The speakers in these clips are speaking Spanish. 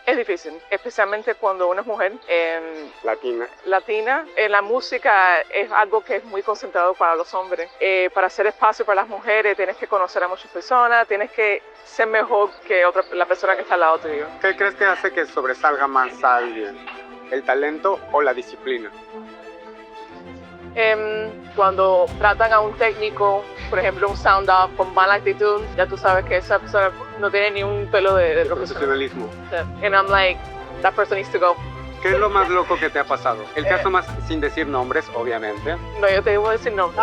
Es difícil, especialmente cuando una es mujer Latina. La música es algo que es muy concentrado para los hombres. Para hacer espacio para las mujeres tienes que conocer a muchas personas, tienes que ser mejor que la persona que está al lado tuyo. ¿Qué crees que hace que sobresalga más a alguien? ¿El talento o la disciplina? Cuando tratan a un técnico, por ejemplo un sound off con mala actitud, ya tú sabes que esa persona no tiene ni un pelo de Profesionalismo. And I'm like, that person needs to go. ¿Qué es lo más loco que te ha pasado? El caso más, sin decir nombres, obviamente. No, yo te debo decir nombres.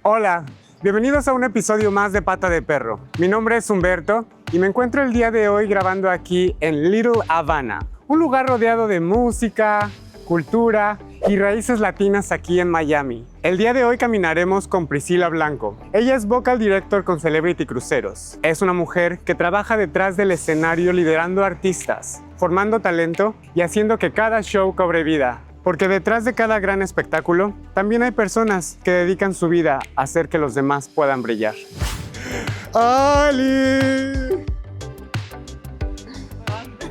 Hola, bienvenidos a un episodio más de Pata de Perro. Mi nombre es Humberto y me encuentro el día de hoy grabando aquí en Little Havana, un lugar rodeado de música, cultura y raíces latinas aquí en Miami. El día de hoy caminaremos con Priscila Blanco. Ella es vocal director con Celebrity Cruceros. Es una mujer que trabaja detrás del escenario liderando artistas, formando talento y haciendo que cada show cobre vida. Porque detrás de cada gran espectáculo, también hay personas que dedican su vida a hacer que los demás puedan brillar. ¡Ali!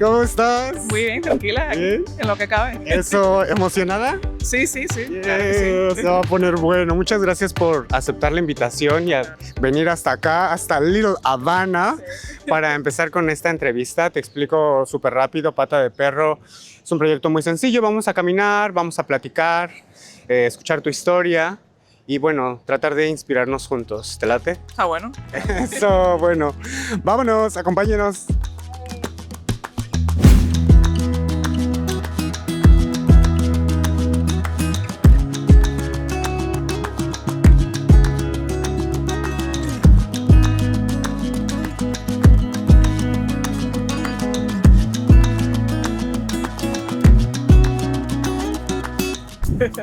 ¿Cómo estás? Muy bien, tranquila, ¿Bien? en lo que cabe. ¿Eso, emocionada? Sí, claro Yeah, que sí. se va a poner bueno. Muchas gracias por aceptar la invitación y venir hasta acá, hasta Little Havana, para empezar con esta entrevista. Te explico súper rápido. Pata de Perro es un proyecto muy sencillo. Vamos a caminar, vamos a platicar, escuchar tu historia y, bueno, tratar de inspirarnos juntos. ¿Te late? Ah, bueno. Eso, bueno. Vámonos, acompáñenos.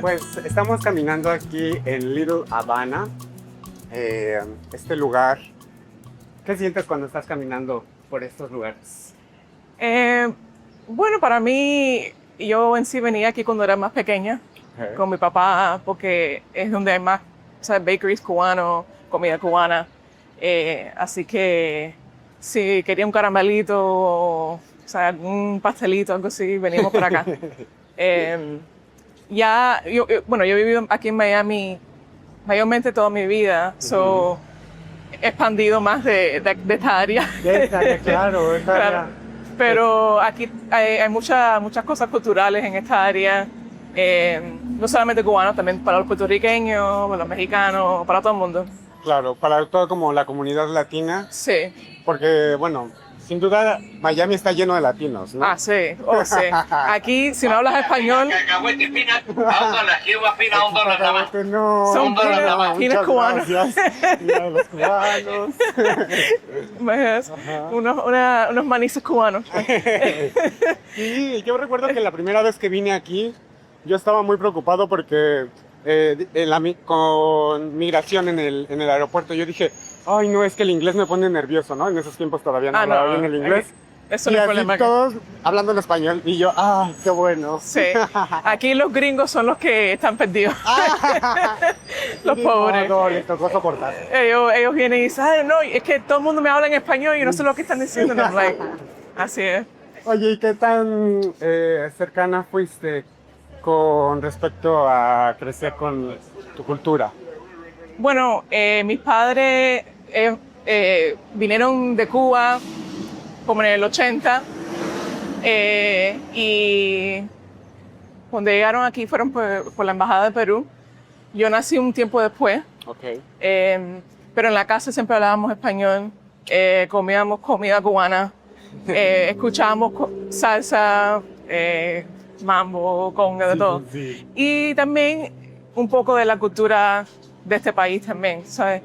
Pues estamos caminando aquí en Little Havana, este lugar. ¿Qué sientes cuando estás caminando por estos lugares? Bueno, para mí, yo en sí venía aquí cuando era más pequeña, con mi papá, porque es donde hay más, bakeries cubanos, comida cubana. Así que si quería un caramelito, o un pastelito, algo así, veníamos por acá. Yo he vivido aquí en Miami mayormente toda mi vida, he expandido más de esta área. Claro, esta área. Pero aquí hay muchas cosas culturales en esta área, no solamente cubanos, también para los puertorriqueños, para los mexicanos, para todo el mundo. Claro, para toda como la comunidad latina. Sí. Porque, bueno, sin duda Miami está lleno de latinos, ¿no? Ah, sí, sí. Aquí, si no hablas español, No, son pines cubanos. Mira, los cubanos. unos manices cubanos. Sí, yo recuerdo que la primera vez que vine aquí, yo estaba muy preocupado porque con migración en el aeropuerto, yo dije, ay, no, es que el inglés me pone nervioso, ¿no? En esos tiempos todavía no hablaba bien el inglés. Eso no es problema. Todos hablando en español y yo, ¡ay, qué bueno! Sí, aquí los gringos son los que están perdidos. Los pobres. No, les tocó soportar. Ellos vienen y dicen, no, es que todo el mundo me habla en español y yo no sé lo que están diciendo. No, así es. Oye, ¿y qué tan cercana fuiste con respecto a crecer con tu cultura? Bueno, mis padres vinieron de Cuba como en el 80 y cuando llegaron aquí fueron por la Embajada de Perú. Yo nací un tiempo después, Okay. pero en la casa siempre hablábamos español, comíamos comida cubana, escuchábamos salsa, mambo, conga, de todo. Sí. Y también un poco de la cultura de este país también, ¿sabes?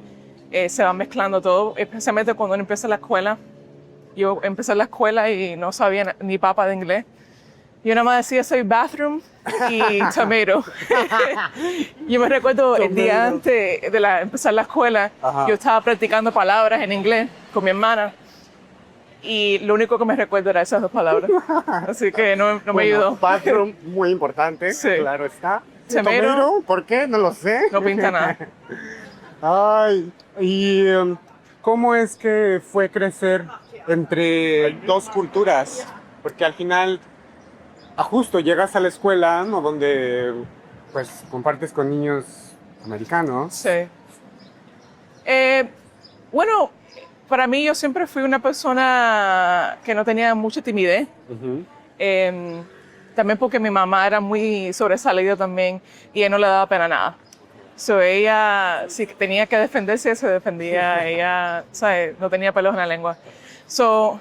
Se va mezclando todo, especialmente cuando uno empieza la escuela. Yo empecé la escuela y no sabía ni papa de inglés. Yo nada más decía soy bathroom y tomato. Yo me recuerdo el día antes de empezar la escuela, yo estaba practicando palabras en inglés con mi hermana. Y lo único que me recuerdo era esas dos palabras. Así que no me ayudó. Bathroom, muy importante, Sí. claro está. Tomato, ¿Por qué? No lo sé. no pinta nada. Ay, y ¿cómo es que fue crecer entre dos culturas, porque al final, justo llegas a la escuela, ¿no? Donde pues compartes con niños americanos. Sí. Bueno, para mí yo siempre fui una persona que no tenía mucha timidez. Ujú. También porque mi mamá era muy sobresalida también y ella no le daba pena nada. So, ella, si tenía que defenderse, se defendía. Ella, ¿sabes? No tenía pelos en la lengua. So,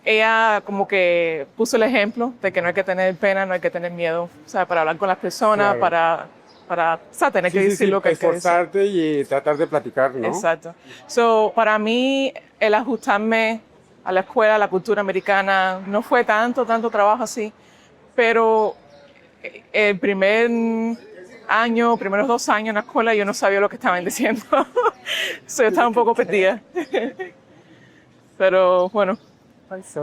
ella como que puso el ejemplo de que no hay que tener pena, no hay que tener miedo, ¿sabes? Para hablar con las personas, Claro. para ¿sabes? Tener que decir lo que hay que decir. esforzarte y tratar de platicar, ¿no? Exacto. So, para mí, el ajustarme a la escuela, a la cultura americana, no fue tanto trabajo así, pero el primer año, primeros 2 años en la escuela, yo no sabía lo que estaban diciendo. So, yo estaba un poco perdida. Pero bueno,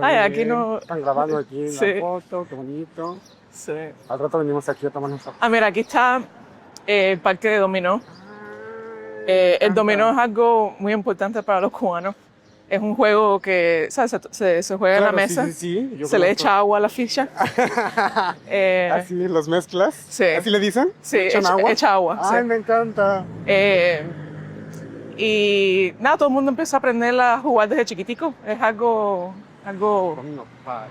Ay, aquí no... Están grabando aquí Sí. la foto, qué bonito. Sí. Al rato venimos aquí a tomarnos fotos. Ah, mira, aquí está el parque de dominó. El dominó es algo muy importante para los cubanos. Es un juego que ¿sabes? Se juega en la mesa, Sí, sí, yo se le conozco. echa agua a la ficha. ¿Así los mezclas? Sí. ¿Así le dicen? Sí, ¿Echan agua? echa agua. Ay, Sí. me encanta. Y nada, todo el mundo empieza a aprender a jugar desde chiquitico. Es algo Vamos a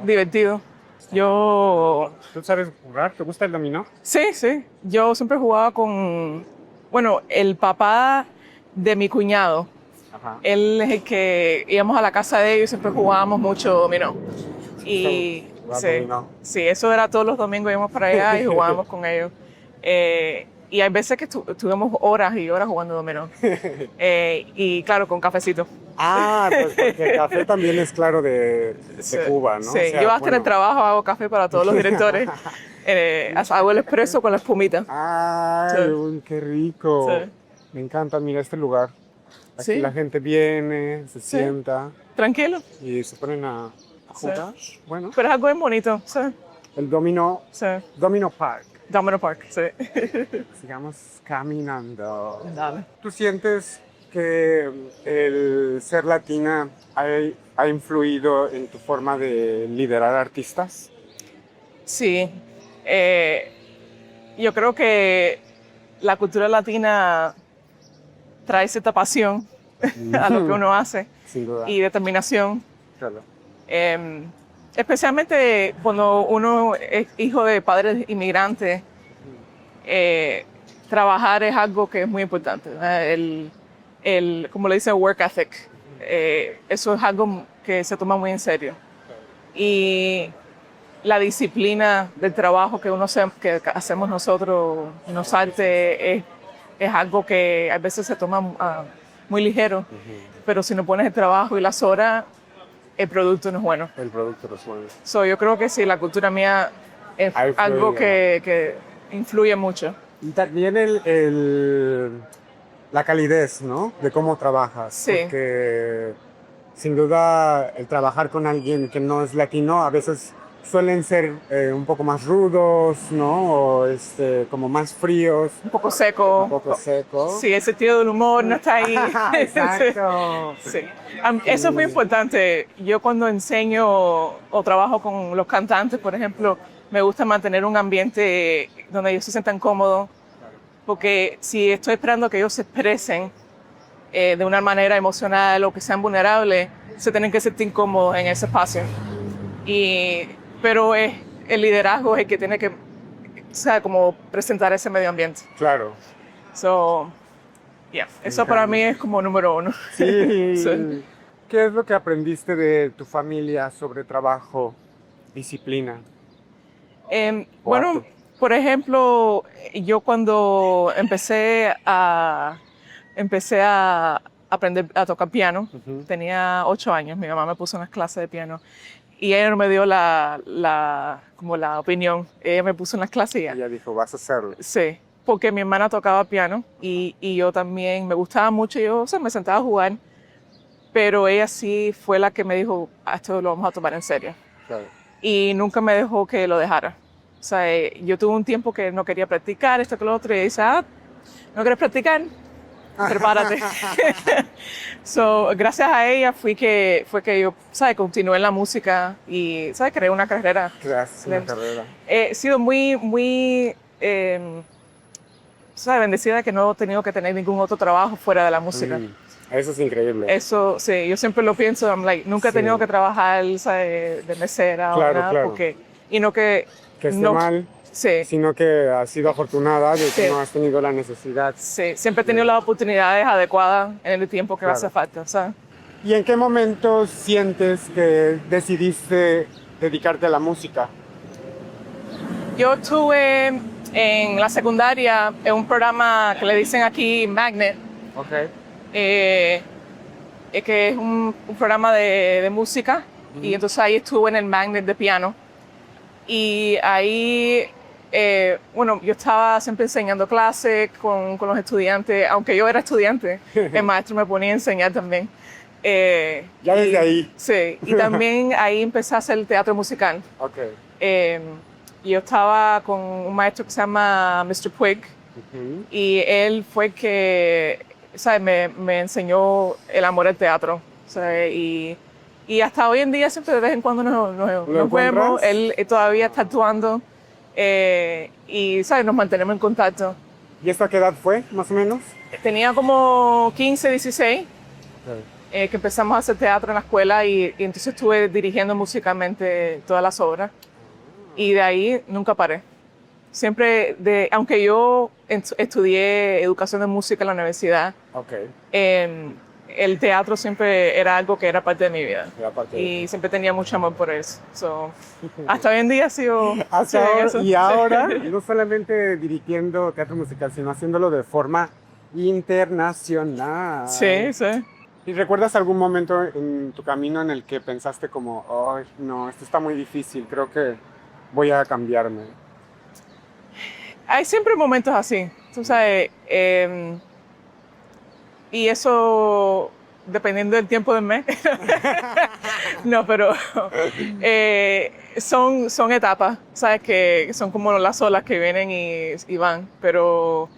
divertido. Yo ¿Tú sabes jugar? ¿Te gusta el dominó? sí. Yo siempre jugaba con, bueno, el papá de mi cuñado. Ajá. Él es el que íbamos a la casa de ellos y siempre jugábamos mucho dominó. Y Jugar sí, dominó. sí, eso era todos los domingos, íbamos para allá y jugábamos con ellos. Y hay veces que estuvimos horas y horas jugando dominó. Y claro, con cafecito. Ah, pues porque el café también es claro de Sí, Cuba, ¿no? Sí, O sea, yo hasta en el bueno. trabajo hago café para todos los directores. Hago el expreso con la espumita. Ay, Sí. uy, qué rico. Sí. Me encanta, mira este lugar. Aquí Sí. la gente viene, se sienta Tranquilo, y se ponen a Sí. jugar. Bueno, pero es algo bien bonito. Sí, el Domino Park. Domino Park, sí. Sigamos caminando. Dale. ¿Tú sientes que el ser latina ha influido en tu forma de liderar artistas? Sí, yo creo que la cultura latina trae cierta pasión a lo que uno hace Sin duda. y determinación. Claro. Especialmente cuando uno es hijo de padres inmigrantes, trabajar es algo que es muy importante. Como le dicen, work ethic. Eso es algo que se toma muy en serio. Y la disciplina del trabajo que que hacemos nosotros en los artes es algo que a veces se toma muy ligero, pero si no pones el trabajo y las horas, el producto no es bueno. El producto resuelve. So, yo creo que sí, la cultura mía es Ha influido. algo que influye mucho. Y también la calidez, ¿no? De cómo trabajas. Sí. Porque sin duda el trabajar con alguien que no es latino a veces suelen ser un poco más rudos, ¿no? O como más fríos, Un poco seco. un poco secos. Sí, el sentido del humor no está ahí. Exacto. Sí. Eso es muy importante. Yo cuando enseño o trabajo con los cantantes, por ejemplo, me gusta mantener un ambiente donde ellos se sientan cómodos, porque si estoy esperando que ellos se expresen de una manera emocional o que sean vulnerables, se tienen que sentir cómodos en ese espacio. Pero el liderazgo es el que tiene que, o sea, como presentar ese medio ambiente. Claro. So, yeah, eso para mí es como número 1. Sí. Sí. ¿Qué es lo que aprendiste de tu familia sobre trabajo, disciplina? Bueno, Cuarto. por ejemplo, yo cuando empecé a aprender a tocar piano, Ujú. tenía 8 años, mi mamá me puso unas clases de piano y ella no me dio como la opinión, ella me puso unas clases y ya. Ella dijo, vas a hacerlo. Sí, porque mi hermana tocaba piano y yo también, me gustaba mucho, yo o sea, me sentaba a jugar, pero ella sí fue la que me dijo, esto lo vamos a tomar en serio. Claro. Y nunca me dejó que lo dejara. O sea, yo tuve un tiempo que no quería practicar esto que lo otro y ella dice, ¿no quieres practicar? Prepárate. So, gracias a ella fue que yo, ¿sabes? Continué en la música y, ¿sabes? Creé una carrera. Gracias, una carrera. He sido muy, ¿sabes? Bendecida que no he tenido que tener ningún otro trabajo fuera de la música. Eso es increíble. Eso, sí, yo siempre lo pienso, I'm like, nunca he tenido que trabajar, ¿sabes? De mesera o nada, porque, y no que esté no, mal, sí, sino que has sido afortunada de que Sí. no has tenido la necesidad. sí, siempre he tenido las oportunidades adecuadas en el tiempo que me hace falta, ¿sabes? ¿Y en qué momento sientes que decidiste dedicarte a la música? Yo estuve en la secundaria en un programa que le dicen aquí Magnet, que es un programa de música, y entonces ahí estuve en el Magnet de piano. Y ahí, bueno, yo estaba siempre enseñando clases con los estudiantes, aunque yo era estudiante, el maestro me ponía a enseñar también. Ya desde ahí. Sí, y también ahí empecé a hacer teatro musical. Yo estaba con un maestro que se llama Mr. Puig, y él fue el que, ¿sabes? Me enseñó el amor al teatro, ¿sabes? Y hasta hoy en día siempre de vez en cuando nos vemos, él todavía está actuando y, ¿sabes? Nos mantenemos en contacto. ¿Y esto a qué edad fue, más o menos? Tenía como 15, 16, que empezamos a hacer teatro en la escuela y entonces estuve dirigiendo musicalmente todas las obras. Y de ahí nunca paré. Siempre, aunque yo estudié educación de música en la universidad, el teatro siempre era algo que era parte de mi vida. Y siempre tenía mucho amor por eso. So, hasta hoy en día sigo eso. Y ahora, no solamente dirigiendo teatro musical, sino haciéndolo de forma internacional. Sí, sí. ¿Y recuerdas algún momento en tu camino en el que pensaste como, ay, no, esto está muy difícil, creo que voy a cambiarme? Hay siempre momentos así, tú sabes, y eso dependiendo del tiempo del mes. No, pero son etapas, sabes, que son como las olas que vienen y van, pero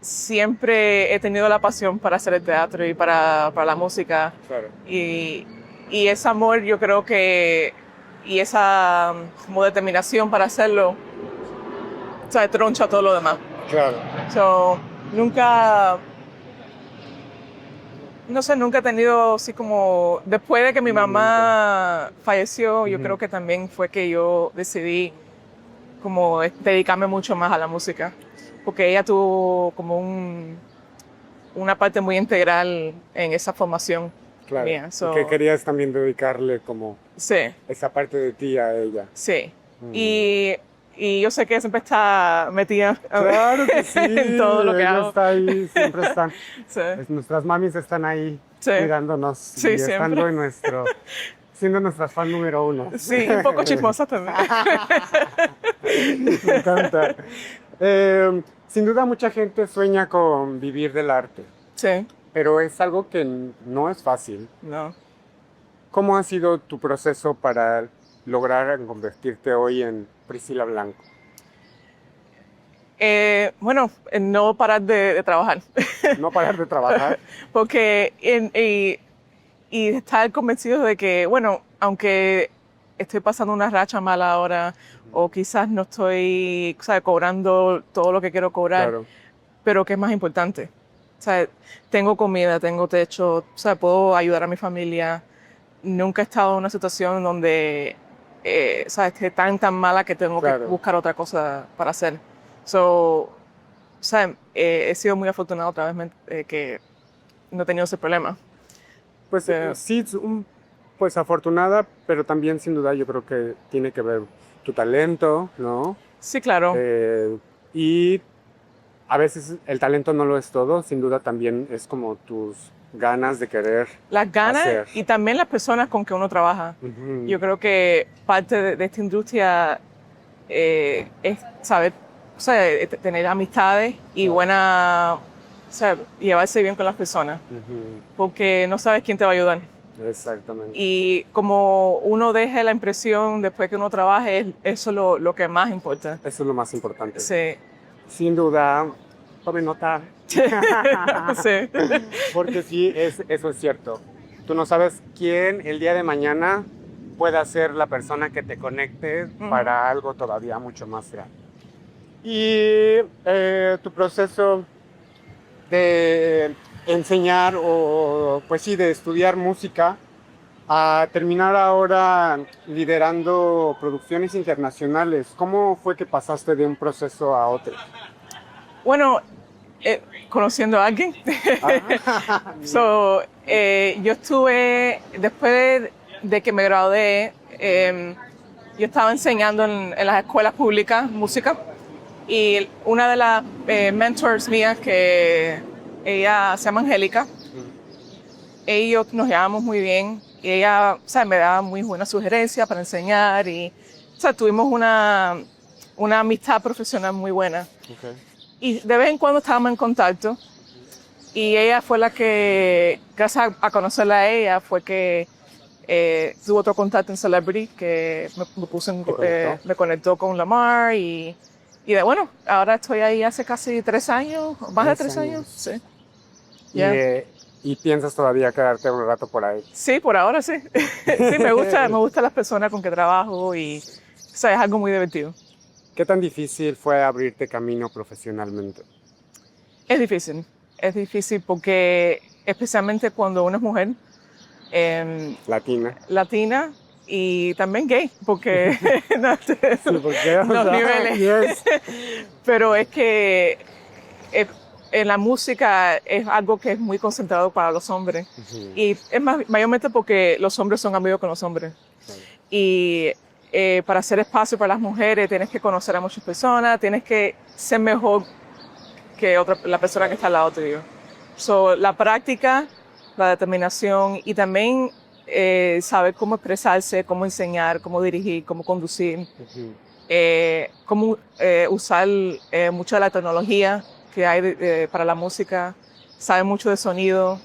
siempre he tenido la pasión para hacer el teatro y para la música. Claro. Y ese amor, yo creo que, y esa como determinación para hacerlo, o sea, troncha todo lo demás. Claro. So, nunca he tenido así como, después de que mi mamá falleció, yo creo que también fue que yo decidí como dedicarme mucho más a la música, porque ella tuvo como una parte muy integral en esa formación. Claro, mía. So, que querías también dedicarle como sí, esa parte de ti a ella. sí. Y yo sé que siempre está metida Claro que sí, en todo lo que ella hago. está ahí, siempre están. Sí. Nuestras mamis están ahí Sí. cuidándonos Sí, y estando siempre. siendo nuestra fan número 1. Sí, un poco chismosa también. Me encanta. Sin duda mucha gente sueña con vivir del arte, Sí, pero es algo que no es fácil. no. ¿Cómo ha sido tu proceso para lograr convertirte hoy en Priscila Blanco? Bueno, no parar de trabajar. No parar de trabajar. Porque y estar convencido de que, bueno, aunque estoy pasando una racha mala ahora, o quizás no estoy, ¿sabes?, cobrando todo lo que quiero cobrar, Claro. pero ¿qué es más importante? O sea, tengo comida, tengo techo, o sea, puedo ayudar a mi familia. Nunca he estado en una situación donde, ¿sabes?, esté tan mala que tengo que buscar otra cosa para hacer. So, o sea, he sido muy afortunado otra vez que no he tenido ese problema. Pues sí, pues afortunada, pero también sin duda yo creo que tiene que ver tu talento, ¿no? Sí, claro. Y a veces el talento no lo es todo, sin duda también es como tus ganas de querer Las ganas hacer. y también las personas con que uno trabaja. Yo creo que parte de esta industria es saber, o sea, tener amistades y buena, o sea, llevarse bien con las personas, porque no sabes quién te va a ayudar. Exactamente. Y como uno deje la impresión después que uno trabaje, eso es lo que más importa. Eso es lo más importante. Sí, Sin duda, tome nota. Sí. Porque sí, eso es cierto. Tú no sabes quién el día de mañana pueda ser la persona que te conecte para algo todavía mucho más grande. Y tu proceso de enseñar o pues sí, de estudiar música a terminar ahora liderando producciones internacionales, ¿cómo fue que pasaste de un proceso a otro? Bueno, conociendo a alguien. Yo estuve, después de que me gradué, yo estaba enseñando en las escuelas públicas música y una de las mentors mías, que ella se llama Angélica, ella y yo nos llevamos muy bien y ella, o sea, me daba muy buenas sugerencias para enseñar y, o sea, tuvimos una amistad profesional muy buena. Okay. Y de vez en cuando estábamos en contacto y ella fue la que, gracias a conocerla a ella, fue que tuvo otro contacto en Celebrity que me conectó con Lamar y bueno, ahora estoy ahí hace casi 3 años, más de 3 años. Sí. Yeah. ¿Y piensas todavía quedarte un rato por ahí? Sí, por ahora sí. Sí, me gusta las personas con que trabajo y, o sea, es algo muy divertido. ¿Qué tan difícil fue abrirte camino profesionalmente? Es difícil porque especialmente cuando uno es mujer, latina y también gay, porque los niveles. Pero es que en la música es algo que es muy concentrado para los hombres. Y es mayormente porque los hombres son amigos con los hombres. Y para hacer espacio para las mujeres tienes que conocer a muchas personas, tienes que ser mejor que la persona que está al lado tuyo. La práctica, la determinación y también saber cómo expresarse, cómo enseñar, cómo dirigir, cómo conducir, cómo usar mucho de la tecnología que hay para la música, saber mucho de sonido.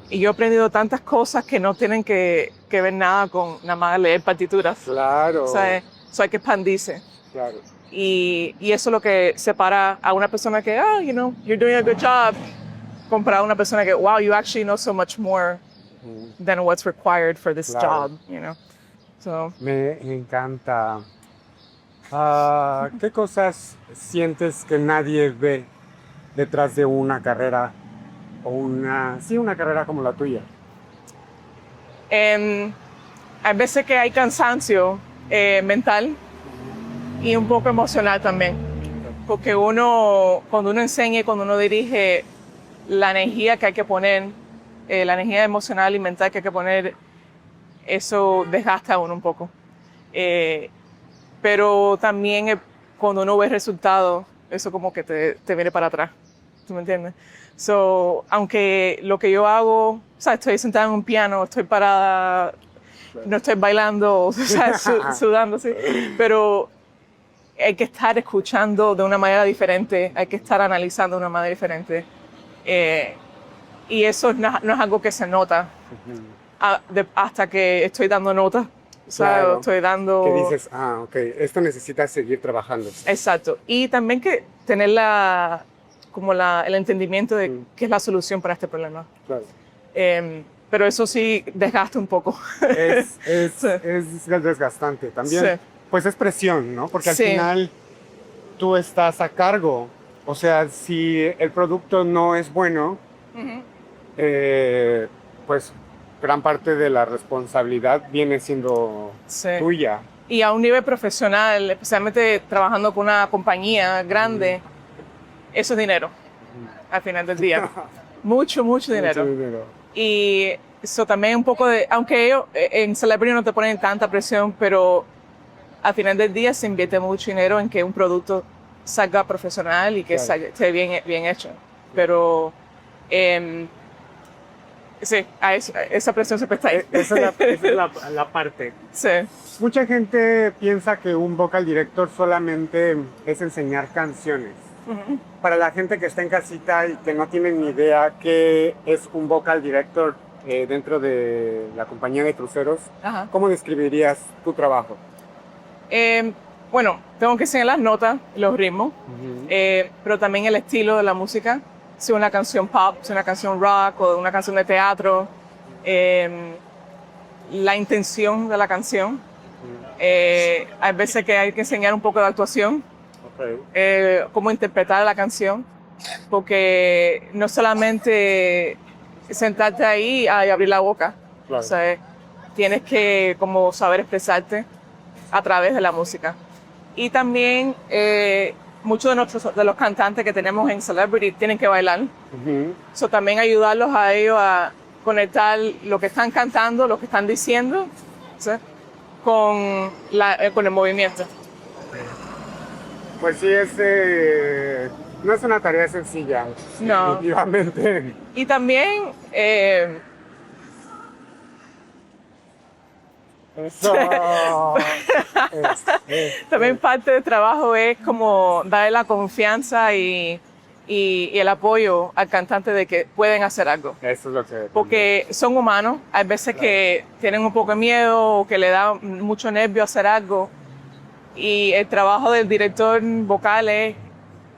Y yo he aprendido tantas cosas que no tienen que ver nada con nada más leer partituras. Claro. O sea, hay que expandirse. Claro. Y eso es lo que separa a una persona que, oh, you know, you're doing a good job, comparado a una persona que, wow, you actually know so much more than what's required for this job, you know. So. Me encanta. ¿Qué cosas sientes que nadie ve detrás de una carrera o una carrera como la tuya? Hay veces que hay cansancio mental y un poco emocional también, porque cuando uno enseña y cuando uno dirige, la energía que hay que poner, la energía emocional y mental que hay que poner, eso desgasta a uno un poco. Pero también cuando uno ve resultados, eso como que te viene para atrás, ¿tú me entiendes? Aunque lo que yo hago, o sea, estoy sentada en un piano, estoy parada, no estoy bailando, o sea, sudando, sí, pero hay que estar escuchando de una manera diferente, hay que estar analizando de una manera diferente. Y eso no es algo que se nota hasta que estoy dando notas. O sea, claro. Estoy dando... Que dices, ok, esto necesita seguir trabajando. Exacto. Y también que tener el entendimiento de qué es la solución para este problema. Claro. Pero eso sí desgasta un poco. Es Sí. desgastante también. Sí. Pues es presión, ¿no? Porque al Sí. final tú estás a cargo. O sea, si el producto no es bueno, pues gran parte de la responsabilidad viene siendo tuya. Y a un nivel profesional, especialmente trabajando con una compañía grande, eso es dinero, al final del día. Mucho dinero. Mucho dinero. Y eso también un poco de... Aunque ellos en Celebrity no te ponen tanta presión, pero al final del día se invierte mucho dinero en que un producto salga profesional y que esté bien hecho. Pero... sí, esa presión siempre está ahí. Esa es la parte. Sí. Mucha gente piensa que un vocal director solamente es enseñar canciones. Para la gente que está en casita y que no tiene ni idea qué es un vocal director dentro de la compañía de cruceros, ¿cómo describirías tu trabajo? bueno, tengo que enseñar las notas, los ritmos, pero también el estilo de la música. Si una canción pop, si una canción rock o una canción de teatro, la intención de la canción. Hay veces que hay que enseñar un poco de actuación, cómo interpretar la canción, porque no solamente sentarte ahí y abrir la boca, Claro. o sea, tienes que como saber expresarte a través de la música. Y también muchos de los cantantes que tenemos en Celebrity tienen que bailar. So, también ayudarlos a ellos a conectar lo que están cantando, lo que están diciendo, ¿sí? con el movimiento. Pues sí, no es una tarea sencilla. No. Definitivamente. Y también Eso. también parte del trabajo es como darle la confianza y el apoyo al cantante de que pueden hacer algo. Eso es lo que... Porque son humanos, hay veces que tienen un poco de miedo o que le da mucho nervio hacer algo. Y el trabajo del director vocal es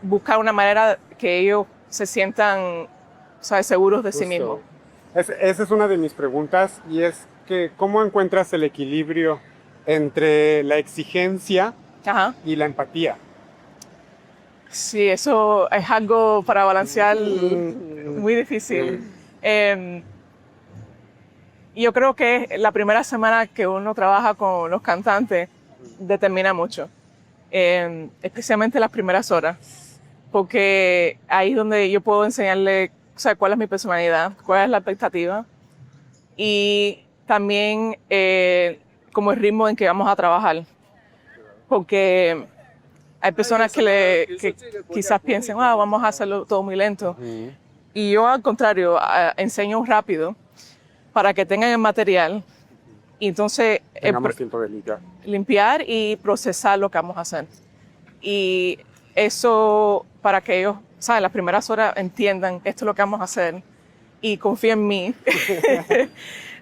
buscar una manera que ellos se sientan, ¿sabes?, seguros de sí Justo. mismos. Esa es una de mis preguntas y es que ¿cómo encuentras el equilibrio entre la exigencia Ajá. y la empatía? Sí, eso es algo para balancear muy difícil. Yo creo que la primera semana que uno trabaja con los cantantes determina mucho, especialmente las primeras horas, porque ahí es donde yo puedo enseñarle, o sea, cuál es mi personalidad, cuál es la expectativa y también como el ritmo en que vamos a trabajar, porque hay personas que quizás piensen, vamos a hacerlo todo muy lento. Y yo, al contrario, enseño rápido para que tengan el material y entonces Tengamos tiempo de limpiar. limpiar y procesar lo que vamos a hacer. Y eso para que ellos, ¿sabes?, las primeras horas entiendan esto es lo que vamos a hacer y confíen en mí.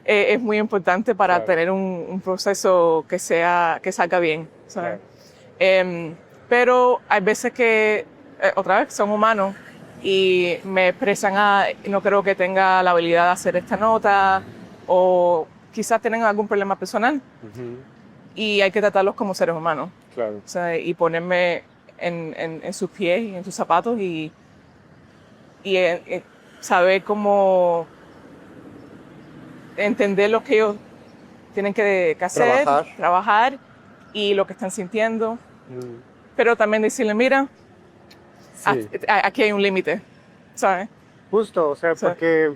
Es muy importante para tener un proceso que salga bien, ¿sabes? Pero hay veces que, otra vez, son humanos y me expresan, no creo que tenga la habilidad de hacer esta nota o quizás tienen algún problema personal y hay que tratarlos como seres humanos. Claro. O sea, y ponerme en sus pies y en sus zapatos y saber cómo entender lo que ellos tienen que hacer, trabajar y lo que están sintiendo. Pero también decirle, mira, Sí. aquí hay un límite, ¿sabes? Justo, o sea, Sí. porque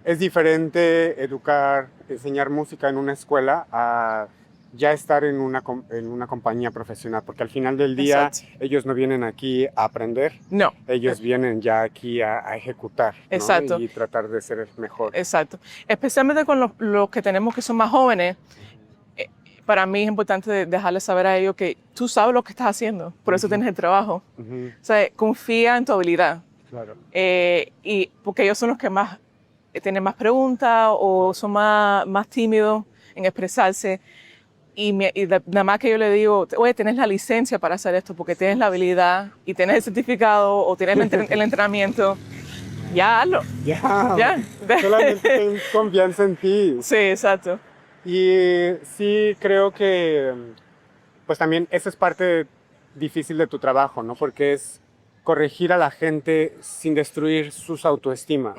es diferente educar, enseñar música en una escuela a ya estar en una compañía profesional, porque al final del día Exacto. ellos no vienen aquí a aprender, No. ellos vienen ya aquí a ejecutar, ¿no? Exacto. Y tratar de ser mejor. Exacto. Especialmente con los que tenemos que son más jóvenes, para mí es importante dejarles saber a ellos que tú sabes lo que estás haciendo, por eso tienes el trabajo. O sea, confía en tu habilidad. Claro. Y porque ellos son los que más tienen más preguntas o son más tímidos en expresarse. Y nada más que yo le digo, oye, tienes la licencia para hacer esto porque tienes la habilidad y tienes el certificado o tienes el entrenamiento, ya hazlo. Ya. Solamente ten confianza en ti. Sí, exacto. Y sí creo que pues también eso es parte difícil de tu trabajo, ¿no? Porque es corregir a la gente sin destruir sus autoestima,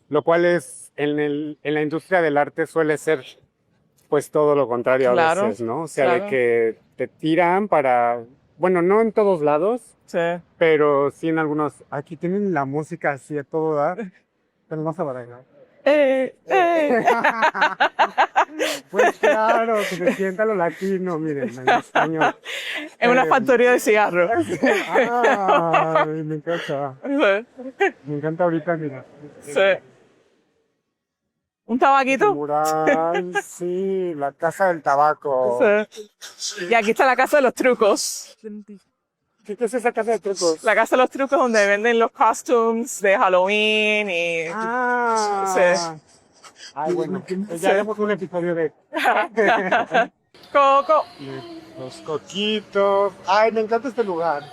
lo cual es en la industria del arte suele ser pues todo lo contrario a veces, ¿no? O sea, de que te tiran para, bueno, no en todos lados, Sí. pero sí en algunos. Aquí tienen la música así a todo dar, pero no se va a bailar. Pues claro, que se sienta lo latino, miren, en español. Es una factoría de cigarros. Ay, me encanta. Me encanta ahorita, mira. Sí. ¿Un tabaquito? Mural, sí, la casa del tabaco. Sí. Y aquí está la casa de los trucos. ¿Qué es esa casa de trucos? La casa de los trucos donde venden los costumes de Halloween y... Ah. Sí. Ay, bueno, pues ya haremos un episodio de... Coco. Los coquitos. Ay, me encanta este lugar.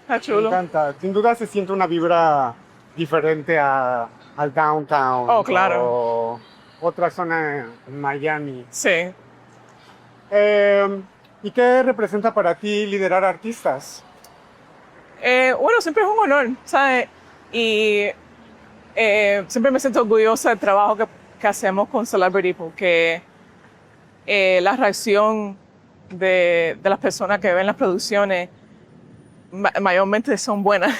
Está Me chulo. encanta. Sin duda se siente una vibra diferente al downtown. Oh, claro. O otra zona en Miami. Sí. ¿Y qué representa para ti liderar artistas? Bueno, siempre es un honor, ¿sabes? Y siempre me siento orgullosa del trabajo que hacemos con Celebrity porque la reacción de las personas que ven las producciones mayormente son buenas.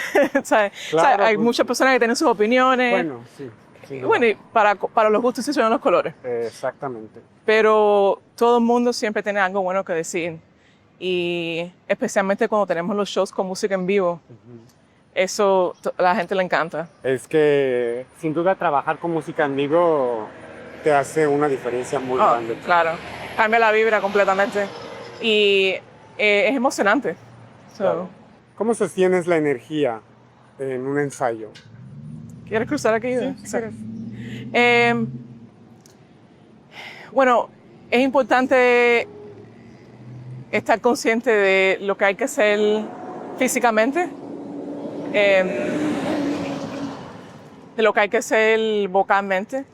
¿Sabes? Claro, ¿Sabes? Hay pues, muchas personas que tienen sus opiniones. Bueno, sí. sin duda. Bueno, y para los gustos sí son los colores. Exactamente. Pero todo el mundo siempre tiene algo bueno que decir. Y especialmente cuando tenemos los shows con música en vivo, eso a la gente le encanta. Es que sin duda trabajar con música en vivo te hace una diferencia muy Oh, grande. claro, cambia la vibra completamente. Y es emocionante. So, Claro. ¿Cómo sostienes la energía en un ensayo? ¿Quieres cruzar aquí? Sí, quieres. Bueno, es importante estar consciente de lo que hay que hacer físicamente, de lo que hay que hacer vocalmente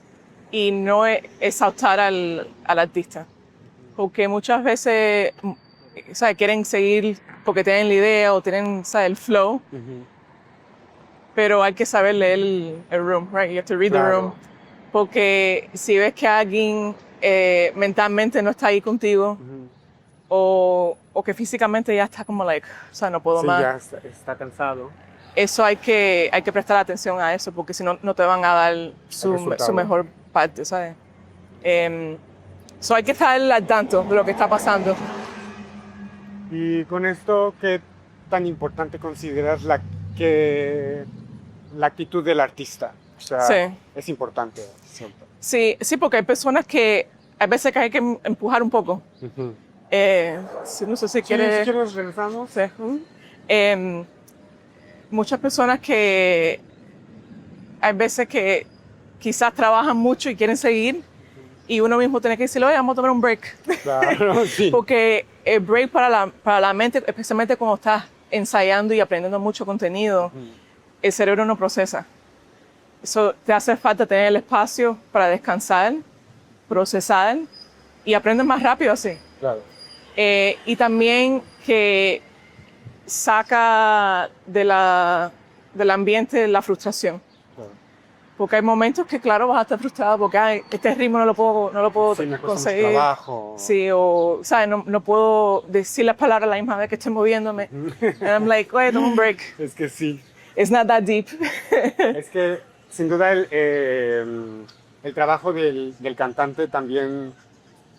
y no exaltar al artista. Porque muchas veces, ¿sabes? Quieren seguir porque tienen la idea o tienen, ¿sabes? El flow, pero hay que saber leer el room, right? You have to read the Claro. room. Porque si ves que alguien mentalmente no está ahí contigo o que físicamente ya está como like, o sea, no puedo Sí, más. ya está cansado. Eso hay que prestar atención a eso porque si no, no te van a dar su resultado. mejor parte, ¿sabes? So hay que estar al tanto de lo que está pasando. Y con esto, ¿qué tan importante consideras la actitud del artista? O sea, Sí. es importante siempre. Sí, porque hay personas que hay veces que hay que empujar un poco. No sé si Si quieres... quieres, regresamos. Sí. Muchas personas que hay veces que quizás trabajan mucho y quieren seguir y uno mismo tiene que decirle, oye, vamos a tomar un break. Claro, sí. Porque el break para la mente, especialmente cuando estás ensayando y aprendiendo mucho contenido, el cerebro no procesa. Eso te hace falta tener el espacio para descansar, procesar y aprendes más rápido así. Claro. Y también que saca del ambiente la frustración. Claro. Porque hay momentos que, claro, vas a estar frustrado porque "Ay, este ritmo no lo puedo Sí, me cuesta mucho conseguir. trabajo. Sí, o, ¿sabes? No puedo decir las palabras a la misma vez que estoy moviéndome. And I'm like, oye, toma un break. Es que sí. It's not that deep. Es que sin duda el trabajo del cantante también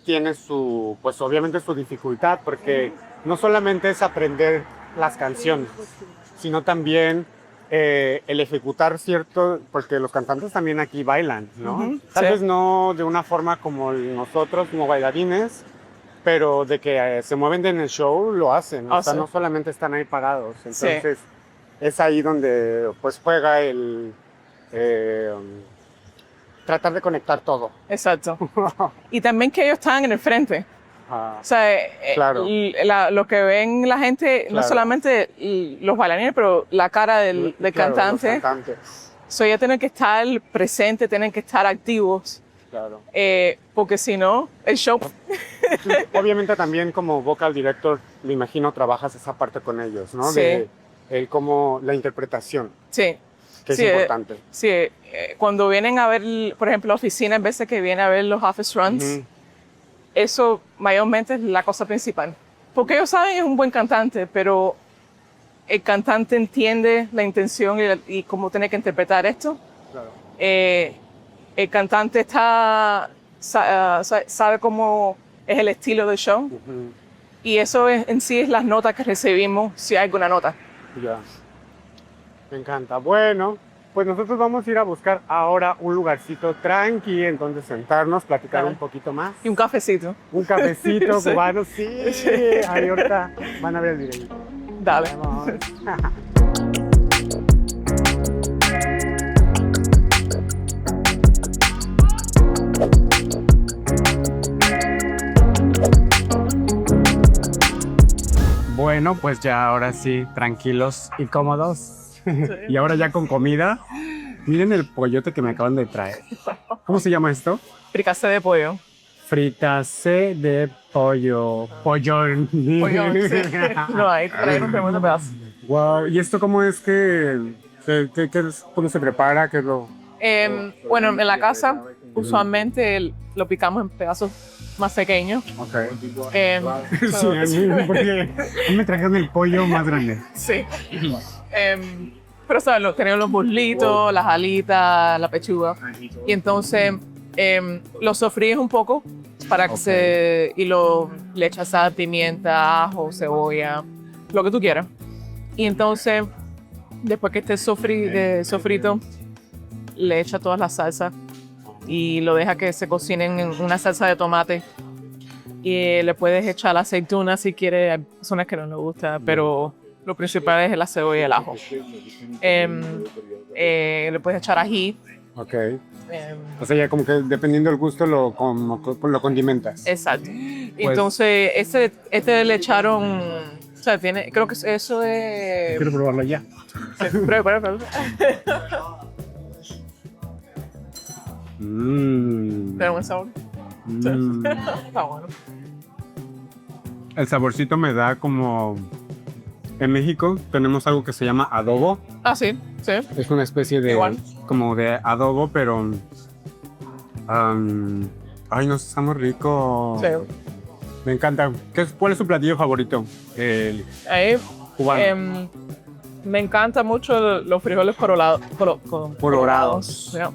tiene su, pues obviamente su dificultad, porque no solamente es aprender las canciones, sino también el ejecutar cierto, porque los cantantes también aquí bailan, ¿no? Tal sí. vez no de una forma como nosotros, como bailarines, pero de que se mueven en el show, lo hacen. O sea, sí. no solamente están ahí pagados. Entonces, es ahí donde pues juega el tratar de conectar todo. Exacto. Y también que ellos están en el frente. Ah, O sea, Claro. lo que ven la gente, no Claro. solamente los bailarines, pero la cara del claro, cantante. los cantantes, So, ellos tienen que estar presentes, tienen que estar activos, claro. porque si no, el show... Obviamente también como vocal director, me imagino trabajas esa parte con ellos, ¿no? Sí. De como la interpretación, Sí. que Sí, es importante. Sí, cuando vienen a ver, por ejemplo, la oficina, en veces que vienen a ver los office runs, Ujú. eso mayormente es la cosa principal. Porque ellos saben que es un buen cantante, pero el cantante entiende la intención y cómo tiene que interpretar esto. Claro. El cantante sabe cómo es el estilo del show Ujú. y eso en sí es las notas que recibimos, si hay alguna nota. Ya. Me encanta. Bueno, pues nosotros vamos a ir a buscar ahora un lugarcito tranqui, entonces sentarnos, platicar Dale. un poquito más. Y un cafecito. Un cafecito Sí. cubano, sí. Ahí ahorita van a ver el video. Dale. Vamos. Bueno, pues ya ahora sí, tranquilos y cómodos. Y ahora ya con comida. Miren el pollote que me acaban de traer. ¿Cómo se llama esto? Fricase de pollo. Fritacé de pollo. Pollón. Pollo, sí. No, ahí trajeron tremendo pedazo. Wow. ¿Y esto cómo es cómo se prepara? ¿Qué es lo...? Bueno, en la casa usualmente lo picamos en pedazos más pequeños. Ok. Pero- Sí, a mí, porque a mí me trajeron el pollo más grande. Sí. Pero, ¿sabes? Tenemos los muslitos, las alitas, la pechuga. Y entonces lo sofríes un poco para que le echas sal, pimienta, ajo, cebolla, lo que tú quieras. Y entonces, después que esté sofrito, le echas todas las salsas y lo deja que se cocinen en una salsa de tomate. Y le puedes echar la aceituna si quieres. Hay personas que no les gusta, pero lo principal es la cebolla y el ajo. Le puedes echar ají. Ok. O sea, ya como que dependiendo del gusto lo condimentas. Exacto. Entonces, este le echaron, o sea, creo que eso es... Quiero probarlo ya. Sí, prueba. Tiene buen sabor. Está bueno. El saborcito me da como... En México tenemos algo que se llama adobo. Ah, sí. Es una especie de... Igual. Como de adobo, pero... ay, no, está muy rico. Sí. Me encanta. ¿Cuál es su platillo favorito? El Ahí, cubano. me encanta mucho los frijoles colorados. Yeah.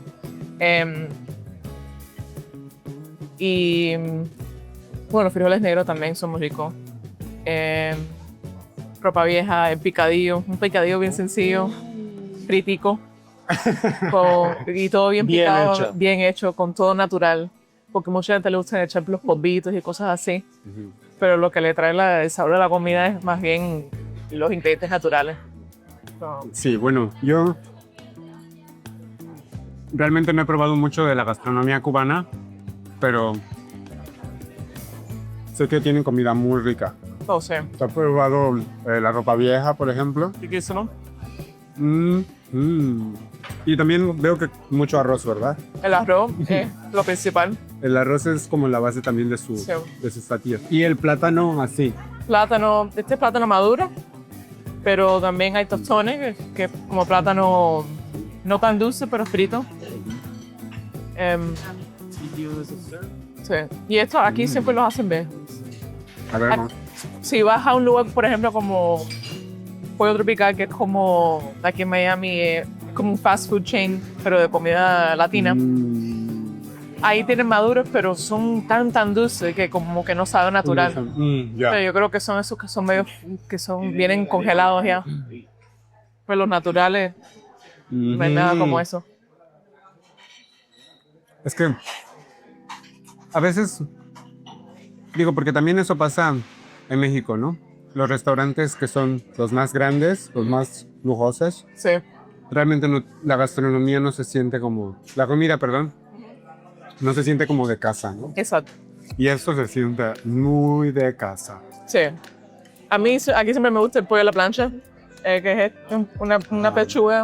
Y bueno, los frijoles negros también son muy ricos. Ropa vieja, un picadillo bien sencillo, fritico, y todo bien picado, bien hecho, con todo natural. Porque mucha gente le gusta echar los polvitos y cosas así. Pero lo que le trae el sabor de la comida es más bien los ingredientes naturales. Sí, bueno, yo realmente no he probado mucho de la gastronomía cubana, pero sé que tienen comida muy rica. No sé. ¿Has probado la ropa vieja, por ejemplo? Riquísimo. Y también veo que mucho arroz, ¿verdad? El arroz es lo principal. El arroz es como la base también de sus platillos. Y el plátano así. Plátano, este es plátano maduro, pero también hay tostones, que es como plátano no tan dulce, pero frito. Sí. Y esto aquí siempre los hacen ver. A ver, ¿no? Si vas a un lugar, por ejemplo, como Pollo Tropical, que es como aquí en Miami, es como un fast food chain, pero de comida latina. Ahí tienen maduros, pero son tan dulces que como que no saben natural. Pero yo creo que son esos que son medio, vienen congelados ya. Pues los naturales, no hay nada como eso. Es que a veces, digo, porque también eso pasa en México, ¿no? Los restaurantes que son los más grandes, los más lujosos, Sí. realmente la gastronomía no se siente como, la comida, perdón, no se siente como de casa, ¿no? Exacto. Y eso se siente muy de casa. Sí. A mí aquí siempre me gusta el pollo a la plancha, que es una pechuga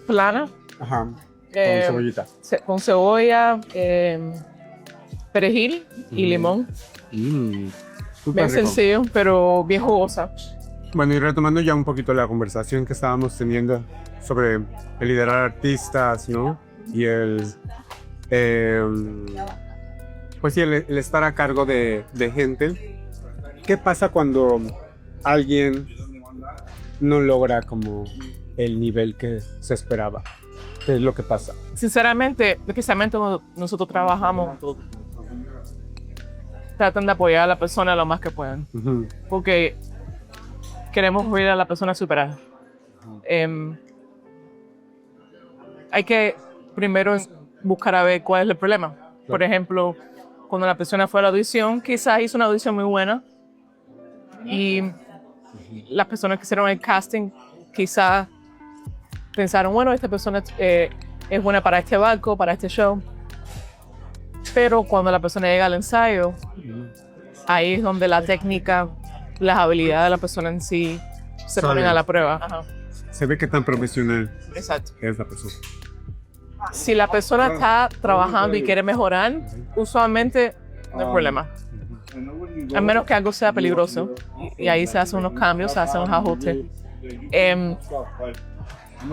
plana. Ajá, con Eh, cebollita. Con cebolla, perejil y limón. Súper Bien rico. sencillo, pero bien jugosa. Bueno, y retomando ya un poquito la conversación que estábamos teniendo sobre el liderar artistas, ¿no? Y pues sí, el estar a cargo de gente. ¿Qué pasa cuando alguien no logra como el nivel que se esperaba? ¿Qué es lo que pasa? Sinceramente, especialmente cuando nosotros trabajamos, tratan de apoyar a la persona lo más que puedan. Porque queremos ver a la persona superar. Hay que primero buscar a ver cuál es el problema. Por ejemplo, cuando la persona fue a la audición, quizás hizo una audición muy buena y las personas que hicieron el casting quizás pensaron, bueno, esta persona es buena para este barco, para este show. Pero cuando la persona llega al ensayo, ahí es donde la técnica las habilidades de la persona en sí se ponen a la prueba. Ajá. Se ve qué tan profesional Exacto. es la persona. Si la persona está trabajando y quiere mejorar, usualmente no hay problema. A menos que algo sea peligroso. Y ahí se hacen unos cambios, se hacen unos ajustes.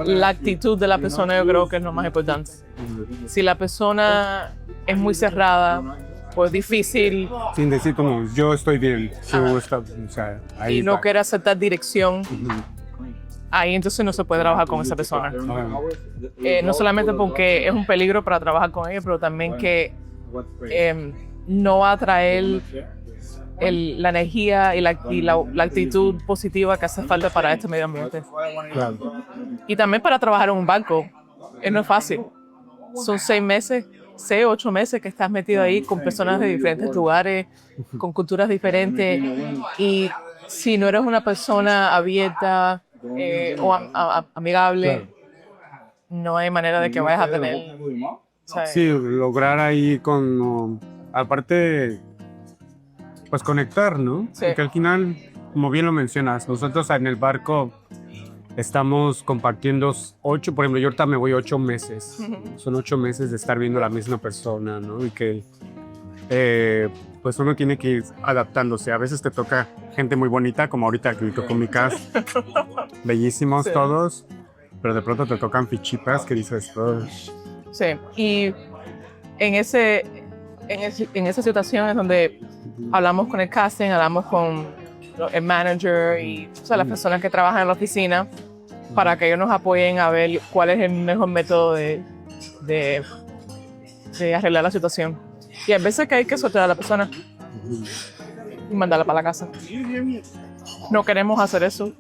La actitud de la persona yo creo que es lo más importante. Si la persona es muy cerrada, pues difícil Sin decir como, yo estoy bien, tú estás, o sea, ahí y no va. quiere aceptar dirección, ahí entonces no se puede trabajar con esa persona. No solamente porque es un peligro para trabajar con ella, pero también que no va a traer la energía y la actitud positiva que hace falta para este medio ambiente. Claro. Y también para trabajar en un banco, no es fácil. Son 6 meses, 6, 8 meses que estás metido ahí con personas de diferentes lugares, con culturas diferentes. Y si no eres una persona abierta o amigable, no hay manera de que vayas a tener. ¿Sabes? Sí, lograr ahí con, aparte, pues conectar, ¿no? Sí. Porque al final, como bien lo mencionas, nosotros en el barco estamos compartiendo 8, por ejemplo, yo ahorita me voy 8 meses. Son 8 meses de estar viendo a la misma persona, ¿no? Y que pues uno tiene que ir adaptándose. A veces te toca gente muy bonita, como ahorita que me tocó mi cast, bellísimos Sí. todos, pero de pronto te tocan fichitas que dices, "Oh". Sí, y en esa situación es donde hablamos con el casting, hablamos con el manager y las personas que trabajan en la oficina para que ellos nos apoyen a ver cuál es el mejor método de arreglar la situación. Y a veces que hay que soltar a la persona y mandarla para la casa. No queremos hacer eso,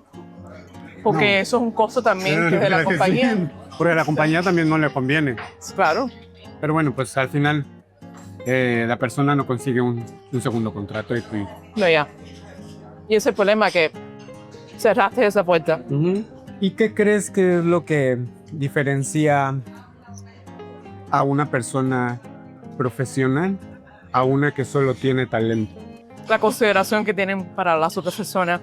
porque eso es un costo también que es de la compañía. Porque a la compañía también no le conviene. Claro. Pero bueno, pues al final la persona no consigue un segundo contrato. No, ya. Y ese es el problema, que cerraste esa puerta. ¿Y qué crees que es lo que diferencia a una persona profesional a una que solo tiene talento? La consideración que tienen para las otras personas,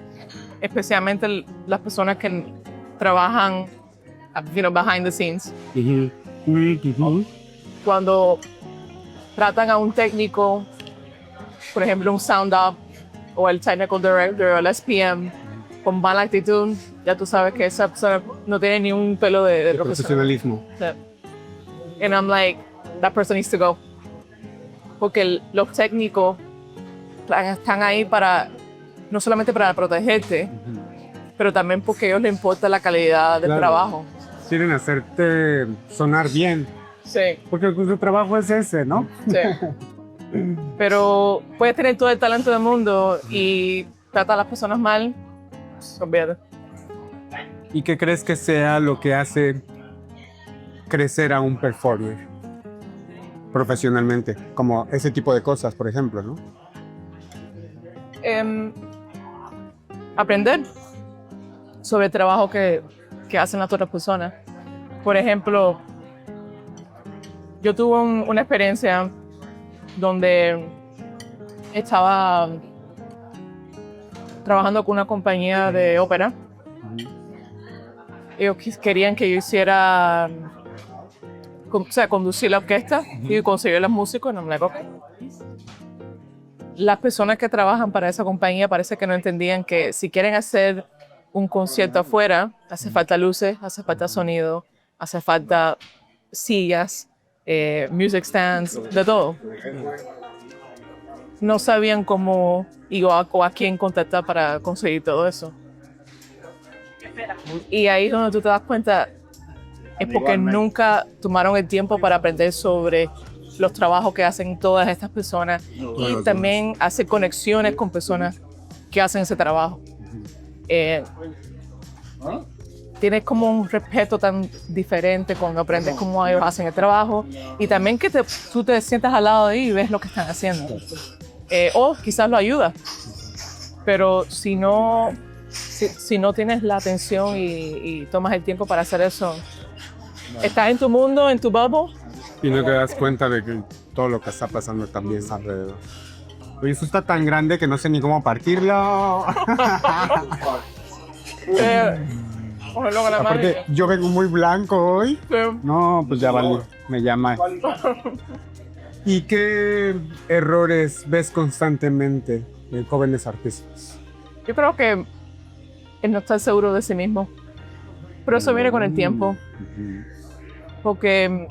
especialmente las personas que trabajan behind the scenes. Cuando tratan a un técnico, por ejemplo, un sound up o el technical director o el SPM, con mala actitud, ya tú sabes que esa persona no tiene ni un pelo de Profesionalismo. And I'm like, that person needs to go. Porque los técnicos están ahí no solamente para protegerte, pero también porque a ellos les importa la calidad del trabajo. Quieren hacerte sonar bien. Sí. Porque su trabajo es ese, ¿no? Sí. Pero puedes tener todo el talento del mundo y tratar a las personas mal, olvídate. ¿Y qué crees que sea lo que hace crecer a un performer profesionalmente? Como ese tipo de cosas, por ejemplo, ¿no? Aprender sobre el trabajo que hacen las otras personas. Por ejemplo, yo tuve una experiencia donde estaba trabajando con una compañía de ópera. Ellos querían que yo hiciera, conducir la orquesta y conseguir los músicos. Y no me Las personas que trabajan para esa compañía parece que no entendían que si quieren hacer un concierto afuera, hace falta luces, hace falta sonido, hace falta sillas, music stands, de todo. No sabían cómo o a quién contactar para conseguir todo eso. Y ahí es donde tú te das cuenta, es porque nunca tomaron el tiempo para aprender sobre los trabajos que hacen todas estas personas y también hacer conexiones con personas que hacen ese trabajo. Tienes como un respeto tan diferente cuando aprendes cómo ellos hacen el trabajo y también que tú te sientas al lado de ellos y ves lo que están haciendo. O quizás lo ayudas, pero si no tienes la atención y tomas el tiempo para hacer eso, estás en tu mundo, en tu bubble. Y no te das cuenta de que todo lo que está pasando también alrededor. Oye, eso está tan grande que no sé ni cómo partirlo. Cógelo con la mano. Aparte, yo vengo muy blanco hoy. Sí. No, pues ya vale, me llama. ¿Y qué errores ves constantemente en jóvenes artistas? Yo creo que el no estar seguro de sí mismo. Pero eso viene con el tiempo. Porque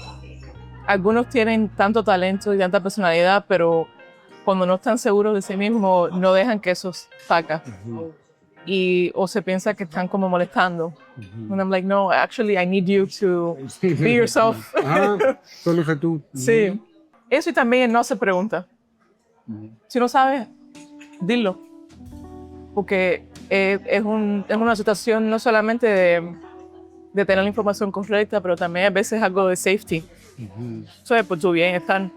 algunos tienen tanto talento y tanta personalidad, pero cuando no están seguros de sí mismos, no dejan que eso salga. O se piensa que están como molestando. And I'm like, no, actually, I need you to be yourself. Solo sé tú. Sí. Eso y también no se pregunta. Si no sabes, dilo. Porque es una situación no solamente de tener la información correcta, pero también a veces algo de safety. Eso es por tu bienestar.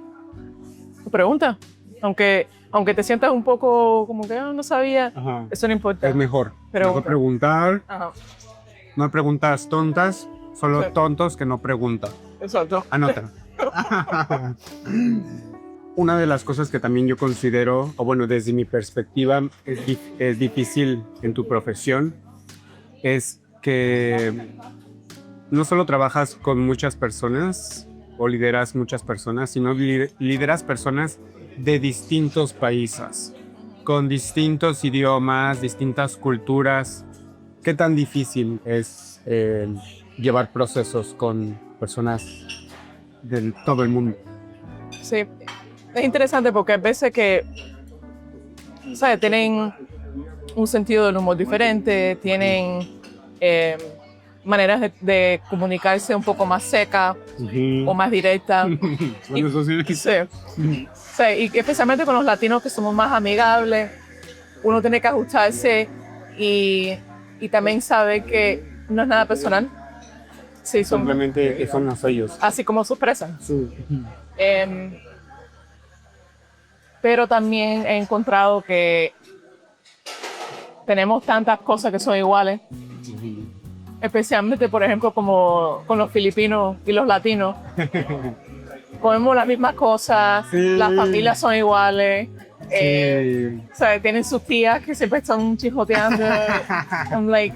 Pregunta. Aunque te sientas un poco como que no sabía, eso no importa. Es mejor. Mejor preguntar. Ajá. No hay preguntas tontas, solo tontos que no preguntan. Exacto. Anota. Una de las cosas que también yo considero, o bueno, desde mi perspectiva, es difícil en tu profesión, es que no solo trabajas con muchas personas o lideras muchas personas, sino lideras personas de distintos países, con distintos idiomas, distintas culturas. ¿Qué tan difícil es llevar procesos con personas de todo el mundo? Sí, es interesante porque hay veces que, ¿sabes? Tienen un sentido del humor diferente, tienen maneras de comunicarse un poco más secas o más directas. Sí, y especialmente con los latinos que somos más amigables, uno tiene que ajustarse y también saber que no es nada personal. Sí, Simplemente son los ellos. así como se expresan. Sí. Pero también he encontrado que tenemos tantas cosas que son iguales, especialmente, por ejemplo, como con los filipinos y los latinos. Comemos las mismas cosas, las familias son iguales, ¿sabes? Tienen sus tías que siempre están chismoteando. I'm like,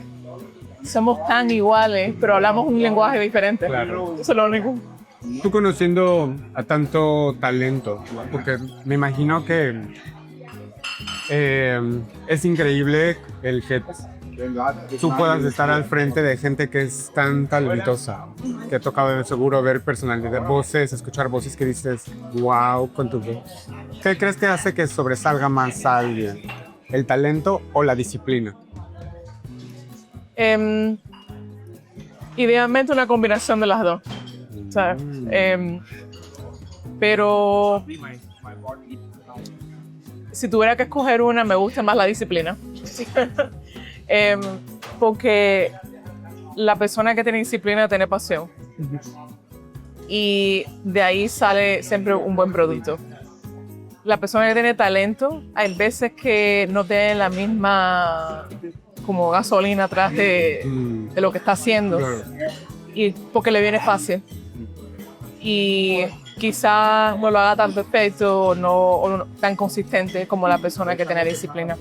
somos tan iguales, pero hablamos un lenguaje diferente. Claro. Eso es lo único. Tú conociendo a tanto talento, porque me imagino que es increíble el que tú puedas estar al frente de gente que es tan talentosa, que ha tocado de seguro ver personalidad, voces, escuchar voces que dices, wow, con tu voz. ¿Qué crees que hace que sobresalga más a alguien? ¿El talento o la disciplina? Idealmente una combinación de las dos, ¿sabes? Pero si tuviera que escoger una, me gusta más la disciplina. Porque la persona que tiene disciplina tiene pasión. Y de ahí sale siempre un buen producto. La persona que tiene talento, hay veces que no tiene la misma como gasolina atrás de lo que está haciendo. Y porque le viene fácil. Y quizás no lo haga tan perfecto o no tan consistente como la persona que tiene disciplina.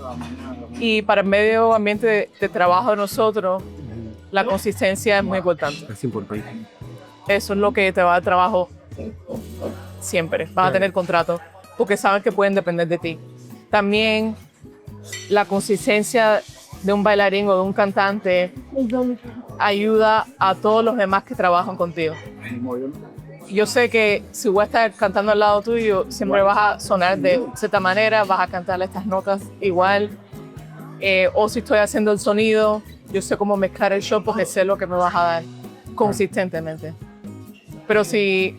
Y para el medio ambiente de trabajo de nosotros, la consistencia es muy importante. Es importante. Eso es lo que te va a dar trabajo siempre. Vas a tener contrato porque saben que pueden depender de ti. También la consistencia de un bailarín o de un cantante ayuda a todos los demás que trabajan contigo. Yo sé que si voy a estar cantando al lado tuyo, siempre vas a sonar de cierta manera, vas a cantar estas notas igual. O si estoy haciendo el sonido, yo sé cómo mezclar el show porque sé lo que me vas a dar consistentemente. Pero si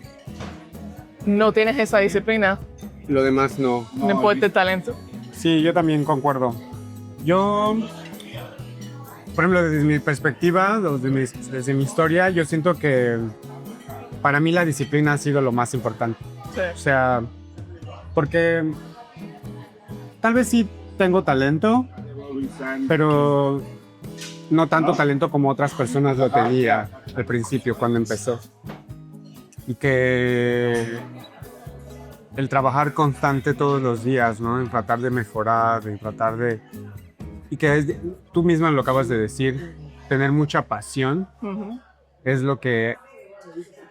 no tienes esa disciplina, Lo demás no. no importa el talento. Sí, yo también concuerdo. Yo, por ejemplo, desde mi perspectiva, desde mi historia, yo siento que para mí la disciplina ha sido lo más importante. Sí. O sea, porque tal vez sí tengo talento, pero no tanto talento como otras personas lo tenía al principio cuando empezó. Y que el trabajar constante todos los días, ¿no? En tratar de mejorar, en tratar de... Y que tú misma lo acabas de decir, tener mucha pasión es lo que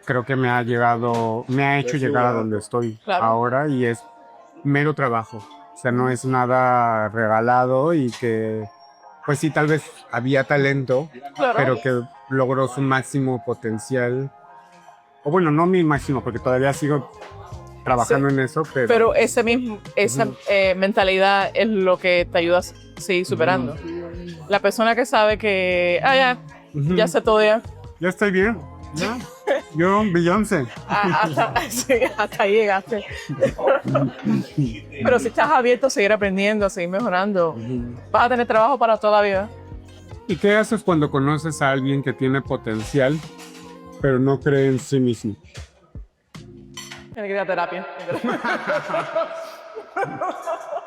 creo que me ha hecho llegar a donde estoy ahora, y es mero trabajo. O sea, no es nada regalado, y que, pues sí, tal vez había talento, pero que logró su máximo potencial. O bueno, no mi máximo, porque todavía sigo trabajando en eso, pero esa mentalidad es lo que te ayuda a seguir superando. La persona que sabe que, ya sé todo ya. Ya estoy bien. ¿Ya? Yo, Beyoncé. Hasta ahí llegaste. Pero si estás abierto a seguir aprendiendo, a seguir mejorando, vas a tener trabajo para toda la vida. ¿Y qué haces cuando conoces a alguien que tiene potencial, pero no cree en sí mismo? Tiene que ir a terapia.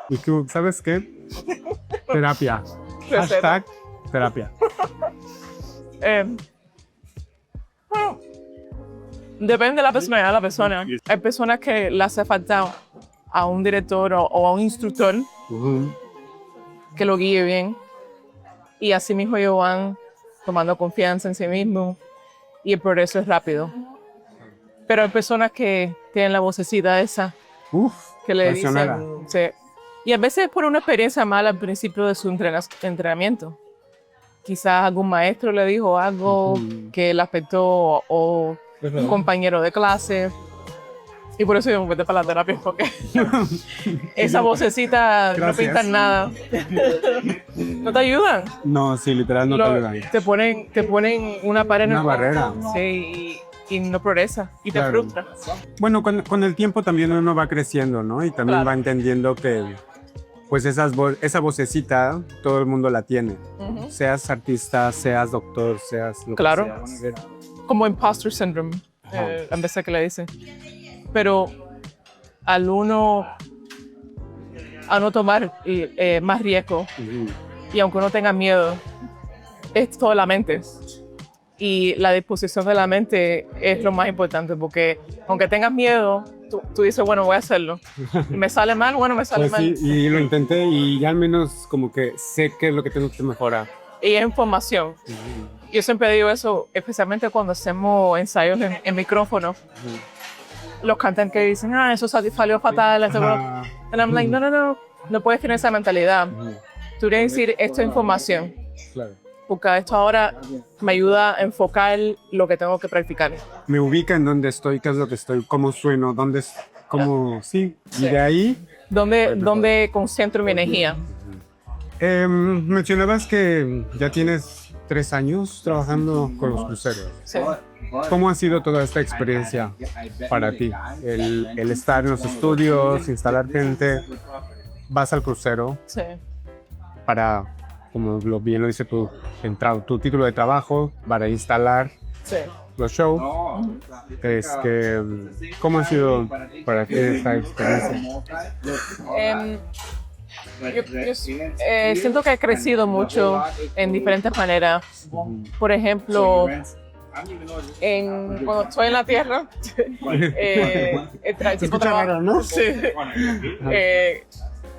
¿Y tú, sabes qué? Terapia. Hashtag terapia. Depende de la personalidad de la persona. Hay personas que le hace falta a un director o a un instructor que lo guíe bien. Y así mismo ellos van tomando confianza en sí mismos y el progreso es rápido. Pero hay personas que tienen la vocecita esa que le dicen... Sí. Y a veces por una experiencia mala al principio de su entrenamiento. Quizás algún maestro le dijo algo que le afectó, o un compañero de clase. Y por eso yo me metí para la terapia, porque esa vocecita no pinta nada. ¿No te ayudan? No, sí, literal no te ayudan. Te ponen una pared. Una barrera. Sí, y no progresa. Y te frustra. Bueno, con el tiempo también uno va creciendo, ¿no? Y también va entendiendo que pues esa vocecita todo el mundo la tiene. Seas artista, seas doctor, seas lo que seas. Como imposter syndrome, a veces que le dicen. Pero al uno tomar más riesgo, y aunque uno tenga miedo, es toda la mente. Y la disposición de la mente es lo más importante, porque aunque tengas miedo, tú dices, bueno, voy a hacerlo. Y me sale mal, bueno, me sale mal. Sí, y lo intenté y ya al menos como que sé qué es lo que tengo que mejorar. Y es información. Yo siempre digo eso, especialmente cuando hacemos ensayos en micrófono. Los cantantes dicen, eso salió fatal. And I'm like, no puedes tener esa mentalidad. Tú tienes que decir, esto es información. Claro. Porque esto ahora me ayuda a enfocar lo que tengo que practicar. Me ubica en dónde estoy, qué es lo que estoy, cómo sueno, sí. Y de ahí... ¿Dónde concentro mi energía? Mencionabas que ya tienes 3 años trabajando con los cruceros. Sí. ¿Cómo ha sido toda esta experiencia para ti? El estar en los estudios, instalar gente, vas al crucero para, como bien lo dice tu título de trabajo, para instalar los shows. ¿Cómo ha sido para ti esta experiencia? Yo siento que he crecido mucho en diferentes maneras. Por ejemplo, cuando estoy en la tierra, el tipo de trabajo, ¿no? Sí.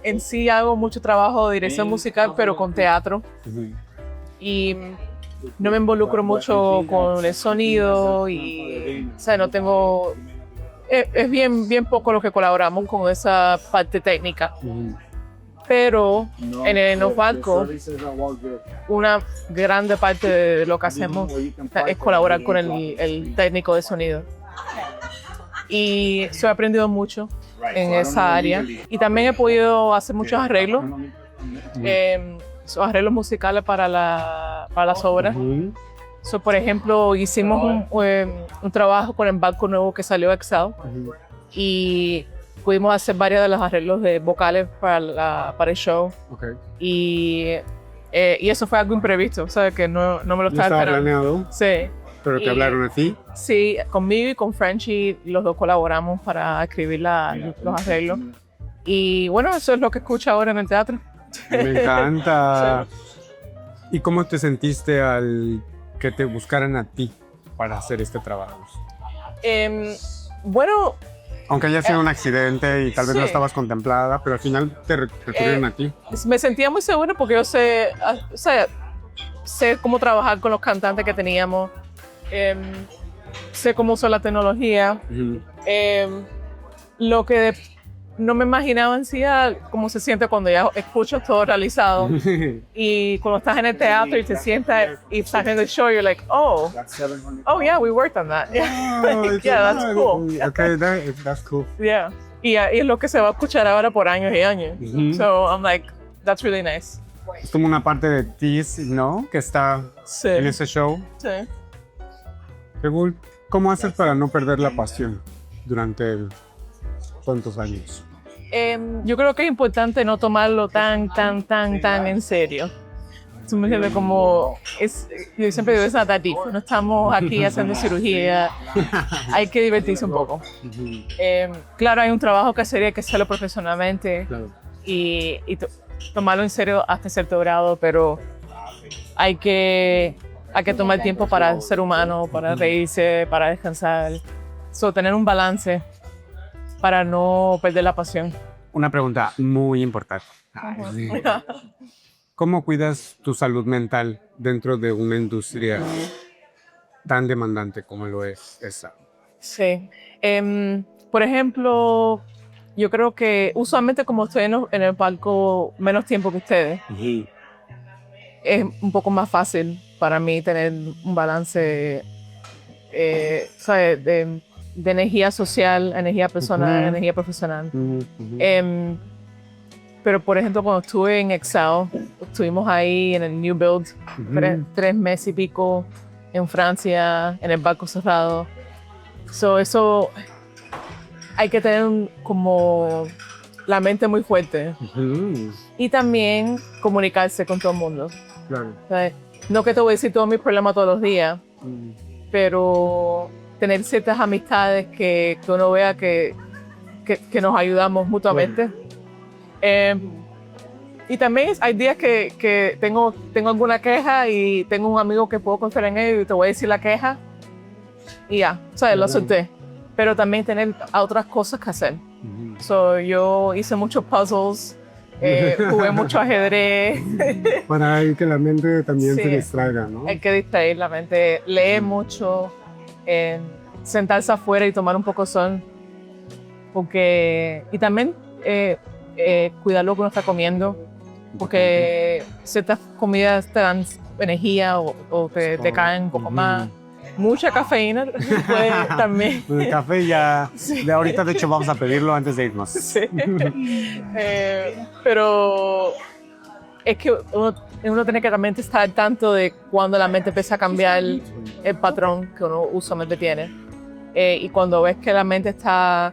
En sí hago mucho trabajo de dirección musical, pero con teatro. Y no me involucro mucho con el sonido y, o sea, no tengo... Es bien poco lo que colaboramos con esa parte técnica. Pero en los barcos, una grande parte de lo que hacemos es colaborar con el técnico de sonido. Y he aprendido mucho en esa área. Y también he podido hacer muchos arreglos, arreglos musicales para las obras. Por ejemplo, hicimos un trabajo con el barco nuevo que salió de Excel. Y pudimos hacer varios de los arreglos de vocales para el show. Y eso fue algo imprevisto, ¿sabes? Que no me lo estaba esperando. Planeado. Sí. ¿Pero te hablaron a ti? Sí, conmigo y con Frenchy, los dos colaboramos para escribir los arreglos. Y bueno, eso es lo que escucho ahora en el teatro. Me encanta. ¿Y cómo te sentiste al que te buscaran a ti para hacer este trabajo? Bueno, Aunque haya sido un accidente y tal vez sí. no estabas contemplada, pero al final te recurrieron a ti. Me sentía muy segura porque yo sé, o sea, sé cómo trabajar con los cantantes que teníamos, sé cómo usar la tecnología. Lo que no me imaginaba en sí era cómo se siente cuando ya escuchas todo realizado. Y cuando estás en el teatro y te sientas y estás en el show, you're like, oh yeah, we worked on that. Yeah, that's cool. Okay, that's cool. Yeah. Y es lo que se va a escuchar ahora por años y años. So I'm like, that's really nice. Es como una parte de ti, ¿no? Que está Sí. en ese show. Sí. Qué cool. ¿Cómo haces para no perder la pasión durante tantos años? Yo creo que es importante no tomarlo tan en serio. Tú me entiendes, como yo siempre digo, es not that deep. No estamos aquí haciendo cirugía. Hay que divertirse un poco. Claro, hay un trabajo que hacer y hay que hacerlo profesionalmente Claro. y tomarlo en serio hasta cierto grado, pero hay que tomar tiempo para ser humano, para reírse, para descansar. Tener un balance para no perder la pasión. Una pregunta muy importante. ¿Cómo cuidas tu salud mental dentro de una industria tan demandante como lo es esa? Sí. Por ejemplo, yo creo que usualmente como estoy en el palco menos tiempo que ustedes, es un poco más fácil para mí tener un balance ¿sabes? De energía social, energía personal, energía profesional. Pero, por ejemplo, cuando estuve en Excel, estuvimos ahí en el New Build, 3 meses y pico, en Francia, en el barco cerrado. Eso hay que tener como la mente muy fuerte. Y también comunicarse con todo el mundo. Claro. ¿Sabes? No que te voy a decir todos mis problemas todos los días, pero tener ciertas amistades que uno vea que nos ayudamos mutuamente. Y también hay días que tengo alguna queja y tengo un amigo que puedo confiar en él y te voy a decir la queja y ya, ¿sabes? Lo solté. Pero también tener otras cosas que hacer. Yo hice muchos puzzles, jugué mucho ajedrez. Para que la mente también Sí. se distraiga, ¿no? Hay que distraer la mente, leer mucho, sentarse afuera y tomar un poco de sol. Y también cuidar lo que uno está comiendo, porque ciertas comidas te dan energía o te caen un poco más. Mucha cafeína puede también. El café ya, Sí. de ahorita de hecho vamos a pedirlo antes de irnos. Sí. Pero es que uno tiene que realmente estar al tanto de cuando la mente empieza a cambiar el patrón que uno usualmente tiene. Y cuando ves que la mente está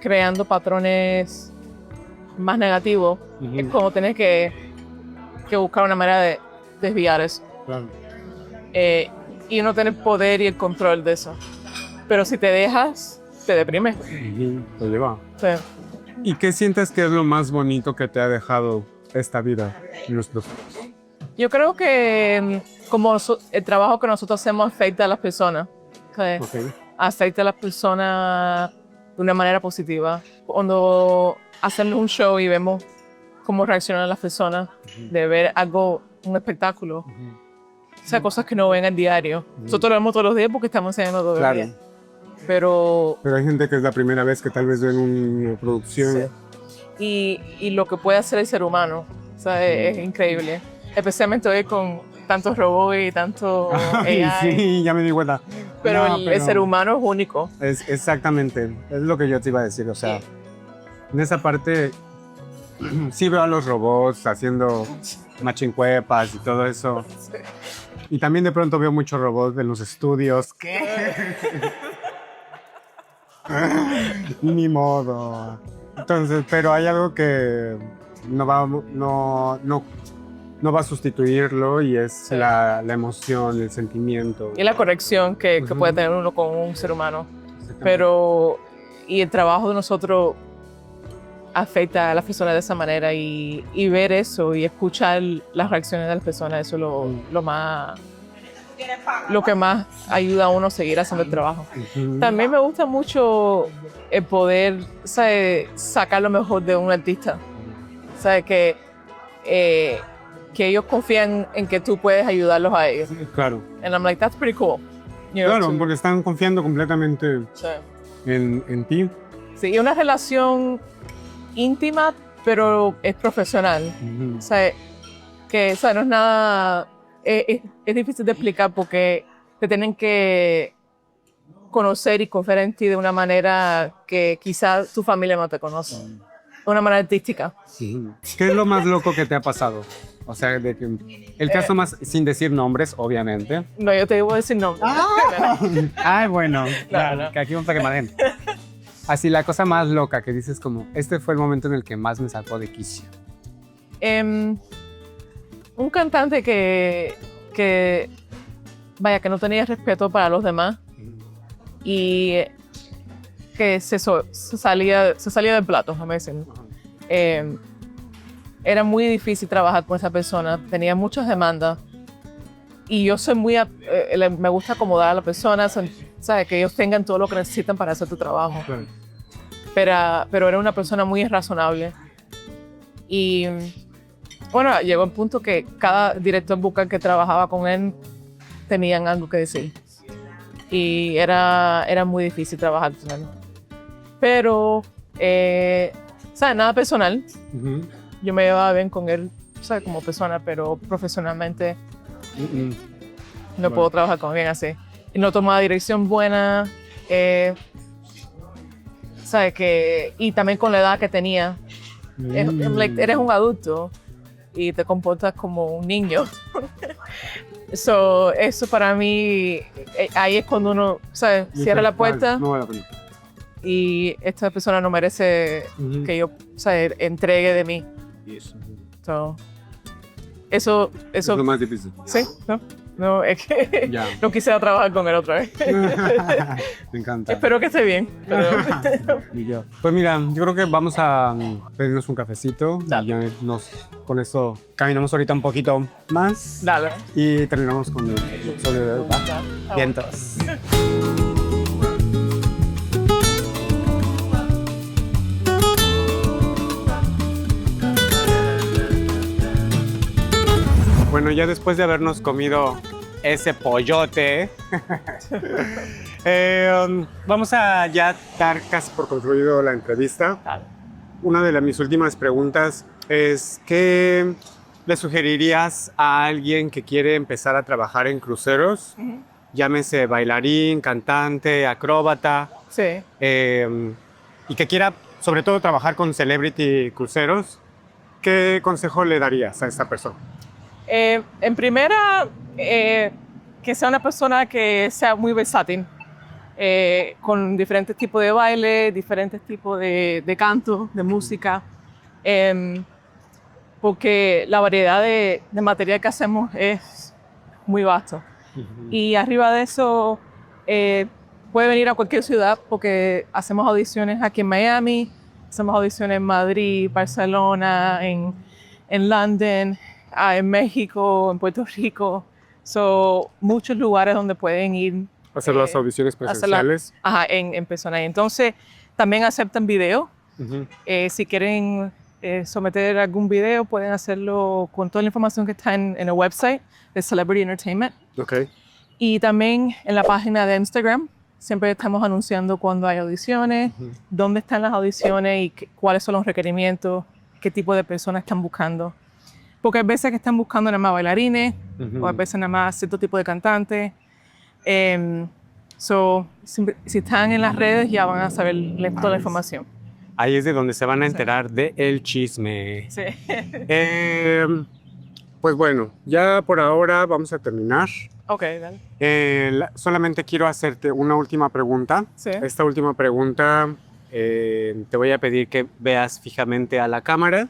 creando patrones más negativos, es como tienes que buscar una manera de desviar eso. Claro. Y uno tiene el poder y el control de eso. Pero si te dejas, te deprimes. Lo lleva. Sí. ¿Y qué sientes que es lo más bonito que te ha dejado esta vida en nuestros años? Yo creo que como el trabajo que nosotros hacemos afecta a las personas. ¿Sí? Okay. Afecta a las personas de una manera positiva. Cuando hacemos un show y vemos cómo reaccionan las personas, de ver algo, un espectáculo, o sea, cosas que no ven al diario. Nosotros lo vemos todos los días porque estamos enseñando todo el día. Pero hay gente que es la primera vez que tal vez ven una producción. sí. Y lo que puede hacer el ser humano, o sea, es increíble. Especialmente hoy con tantos robots y tanto AI. Sí, ya me di cuenta. Pero, No, el ser humano es único. Es exactamente, es lo que yo te iba a decir, o sea, Sí. en esa parte sí veo a los robots haciendo machincuepas y todo eso. Sí. Y también de pronto veo muchos robots en los estudios. ¿Qué? Ni modo. Entonces, pero hay algo que no va a sustituirlo y es Sí. la emoción, el sentimiento. Y la conexión que puede tener uno con un ser humano. Pero, y el trabajo de nosotros afecta a las personas de esa manera y ver eso y escuchar las reacciones de las personas, eso es lo más lo que más ayuda a uno a seguir haciendo el trabajo. También me gusta mucho el poder, ¿sabes?, sacar lo mejor de un artista. ¿Sabes? Que ellos confían en que tú puedes ayudarlos a ellos. Claro. And I'm like, that's pretty cool. You know, Claro, porque están confiando completamente sí. en ti. Sí, y una relación íntima, pero es profesional. O sea, que no es nada... Es difícil de explicar porque te tienen que conocer y confiar en ti de una manera que quizás tu familia no te conoce. De una manera artística. ¿Qué es lo más loco que te ha pasado? O sea, el caso más, sin decir nombres, obviamente. No, yo te voy a decir nombres. Ay, bueno, Claro. que aquí vamos a quemar gente. Así, la cosa más loca que dices como, este fue el momento en el que más me sacó de quicio. Un cantante que no tenía respeto para los demás y que se salía del plato, déjame decir. Era muy difícil trabajar con esa persona, tenía muchas demandas y yo soy me gusta acomodar a la persona, ¿sabes? Que ellos tengan todo lo que necesitan para hacer tu trabajo. Claro. Pero era una persona muy irrazonable y bueno, llegó un punto que cada director vocal que trabajaba con él tenían algo que decir y era muy difícil trabajar con él. Pero, ¿sabes? Nada personal. Yo me llevaba bien con él, ¿sabes? Como persona, pero profesionalmente no puedo trabajar con alguien así. Y no tomaba dirección buena, ¿sabes? Y también con la edad que tenía. Eres un adulto y te comportas como un niño. Eso para mí, ahí es cuando uno, ¿sabes? Cierra la puerta. No vale la pena. Y esta persona no merece que yo, ¿sabes?, entregue de mí. So, eso Es lo más difícil. sí, no, es que Ya. no quisiera trabajar con él otra vez. Me encanta. Espero que esté bien. Pero... Y yo. Pues mira, yo creo que vamos a pedirnos un cafecito. Dale. Y ya con eso caminamos ahorita un poquito más. Dale. Y terminamos con el episodio de hoy. ¿Va? Está bueno. Vientos. Bueno, ya después de habernos comido ese pollote, vamos a ya dar casi por concluido la entrevista. Dale. Una de mis últimas preguntas es, ¿qué le sugerirías a alguien que quiere empezar a trabajar en cruceros? Llámese bailarín, cantante, acróbata, Sí. y que quiera sobre todo trabajar con celebrity cruceros. ¿Qué consejo le darías a esa persona? En primera, que sea una persona que sea muy versátil, con diferentes tipos de baile, diferentes tipos de canto, de música, porque la variedad de material que hacemos es muy vasto. Y arriba de eso, puede venir a cualquier ciudad porque hacemos audiciones aquí en Miami, hacemos audiciones en Madrid, Barcelona, en London, en México, en Puerto Rico. Son muchos lugares donde pueden ir. Hacer las audiciones presenciales. En persona. Y entonces también aceptan video. Si quieren someter algún video, pueden hacerlo con toda la información que está en el website de Celebrity Entertainment. Okay. Y también en la página de Instagram. Siempre estamos anunciando cuando hay audiciones, dónde están las audiciones y cuáles son los requerimientos, qué tipo de personas están buscando. Porque hay veces que están buscando nada más bailarines, o hay veces nada más cierto tipo de cantantes. Si están en las redes ya van a saber toda la información. Ahí es de donde se van a enterar del chisme. Sí. Pues bueno, ya por ahora vamos a terminar. Ok, dale. Solamente quiero hacerte una última pregunta. Sí. Esta última pregunta te voy a pedir que veas fijamente a la cámara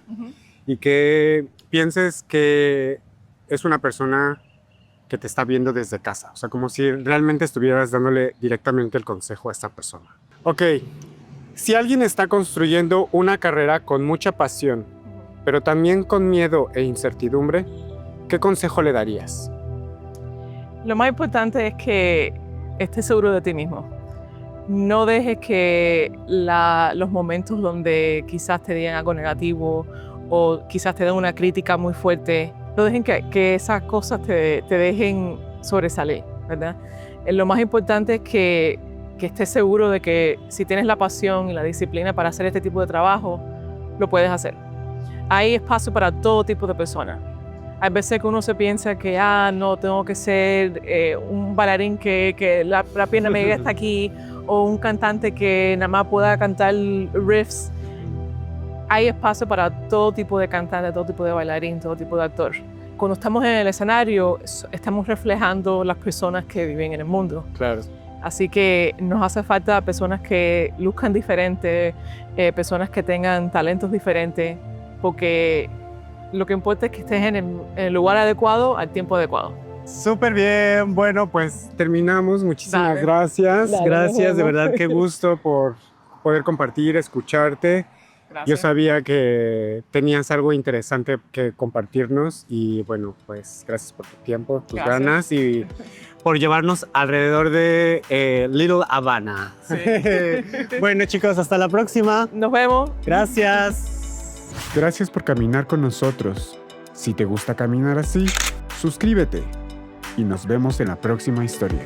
y que pienses que es una persona que te está viendo desde casa. O sea, como si realmente estuvieras dándole directamente el consejo a esta persona. Ok, si alguien está construyendo una carrera con mucha pasión, pero también con miedo e incertidumbre, ¿qué consejo le darías? Lo más importante es que estés seguro de ti mismo. No dejes que los momentos donde quizás te digan algo negativo o quizás te den una crítica muy fuerte, no dejen que esas cosas te dejen sobresalir, ¿verdad? Lo más importante es que estés seguro de que si tienes la pasión y la disciplina para hacer este tipo de trabajo, lo puedes hacer. Hay espacio para todo tipo de personas. Hay veces que uno se piensa que, no, tengo que ser un bailarín que la pierna me llega hasta aquí, o un cantante que nada más pueda cantar riffs. Hay espacio para todo tipo de cantante, todo tipo de bailarín, todo tipo de actor. Cuando estamos en el escenario, estamos reflejando las personas que viven en el mundo. Claro. Así que nos hace falta personas que luzcan diferente, personas que tengan talentos diferentes, porque lo que importa es que estés en el lugar adecuado al tiempo adecuado. Súper bien. Bueno, pues terminamos. Muchísimas Dale. gracias. Dale, Gracias, nos de vemos. verdad, qué gusto por poder compartir, escucharte. Gracias. Yo sabía que tenías algo interesante que compartirnos y bueno, pues gracias por tu tiempo, tus Gracias. ganas y por llevarnos alrededor de Little Havana. Sí. Bueno, chicos, hasta la próxima. Nos vemos. Gracias. Gracias por caminar con nosotros. Si te gusta caminar así, suscríbete y nos vemos en la próxima historia.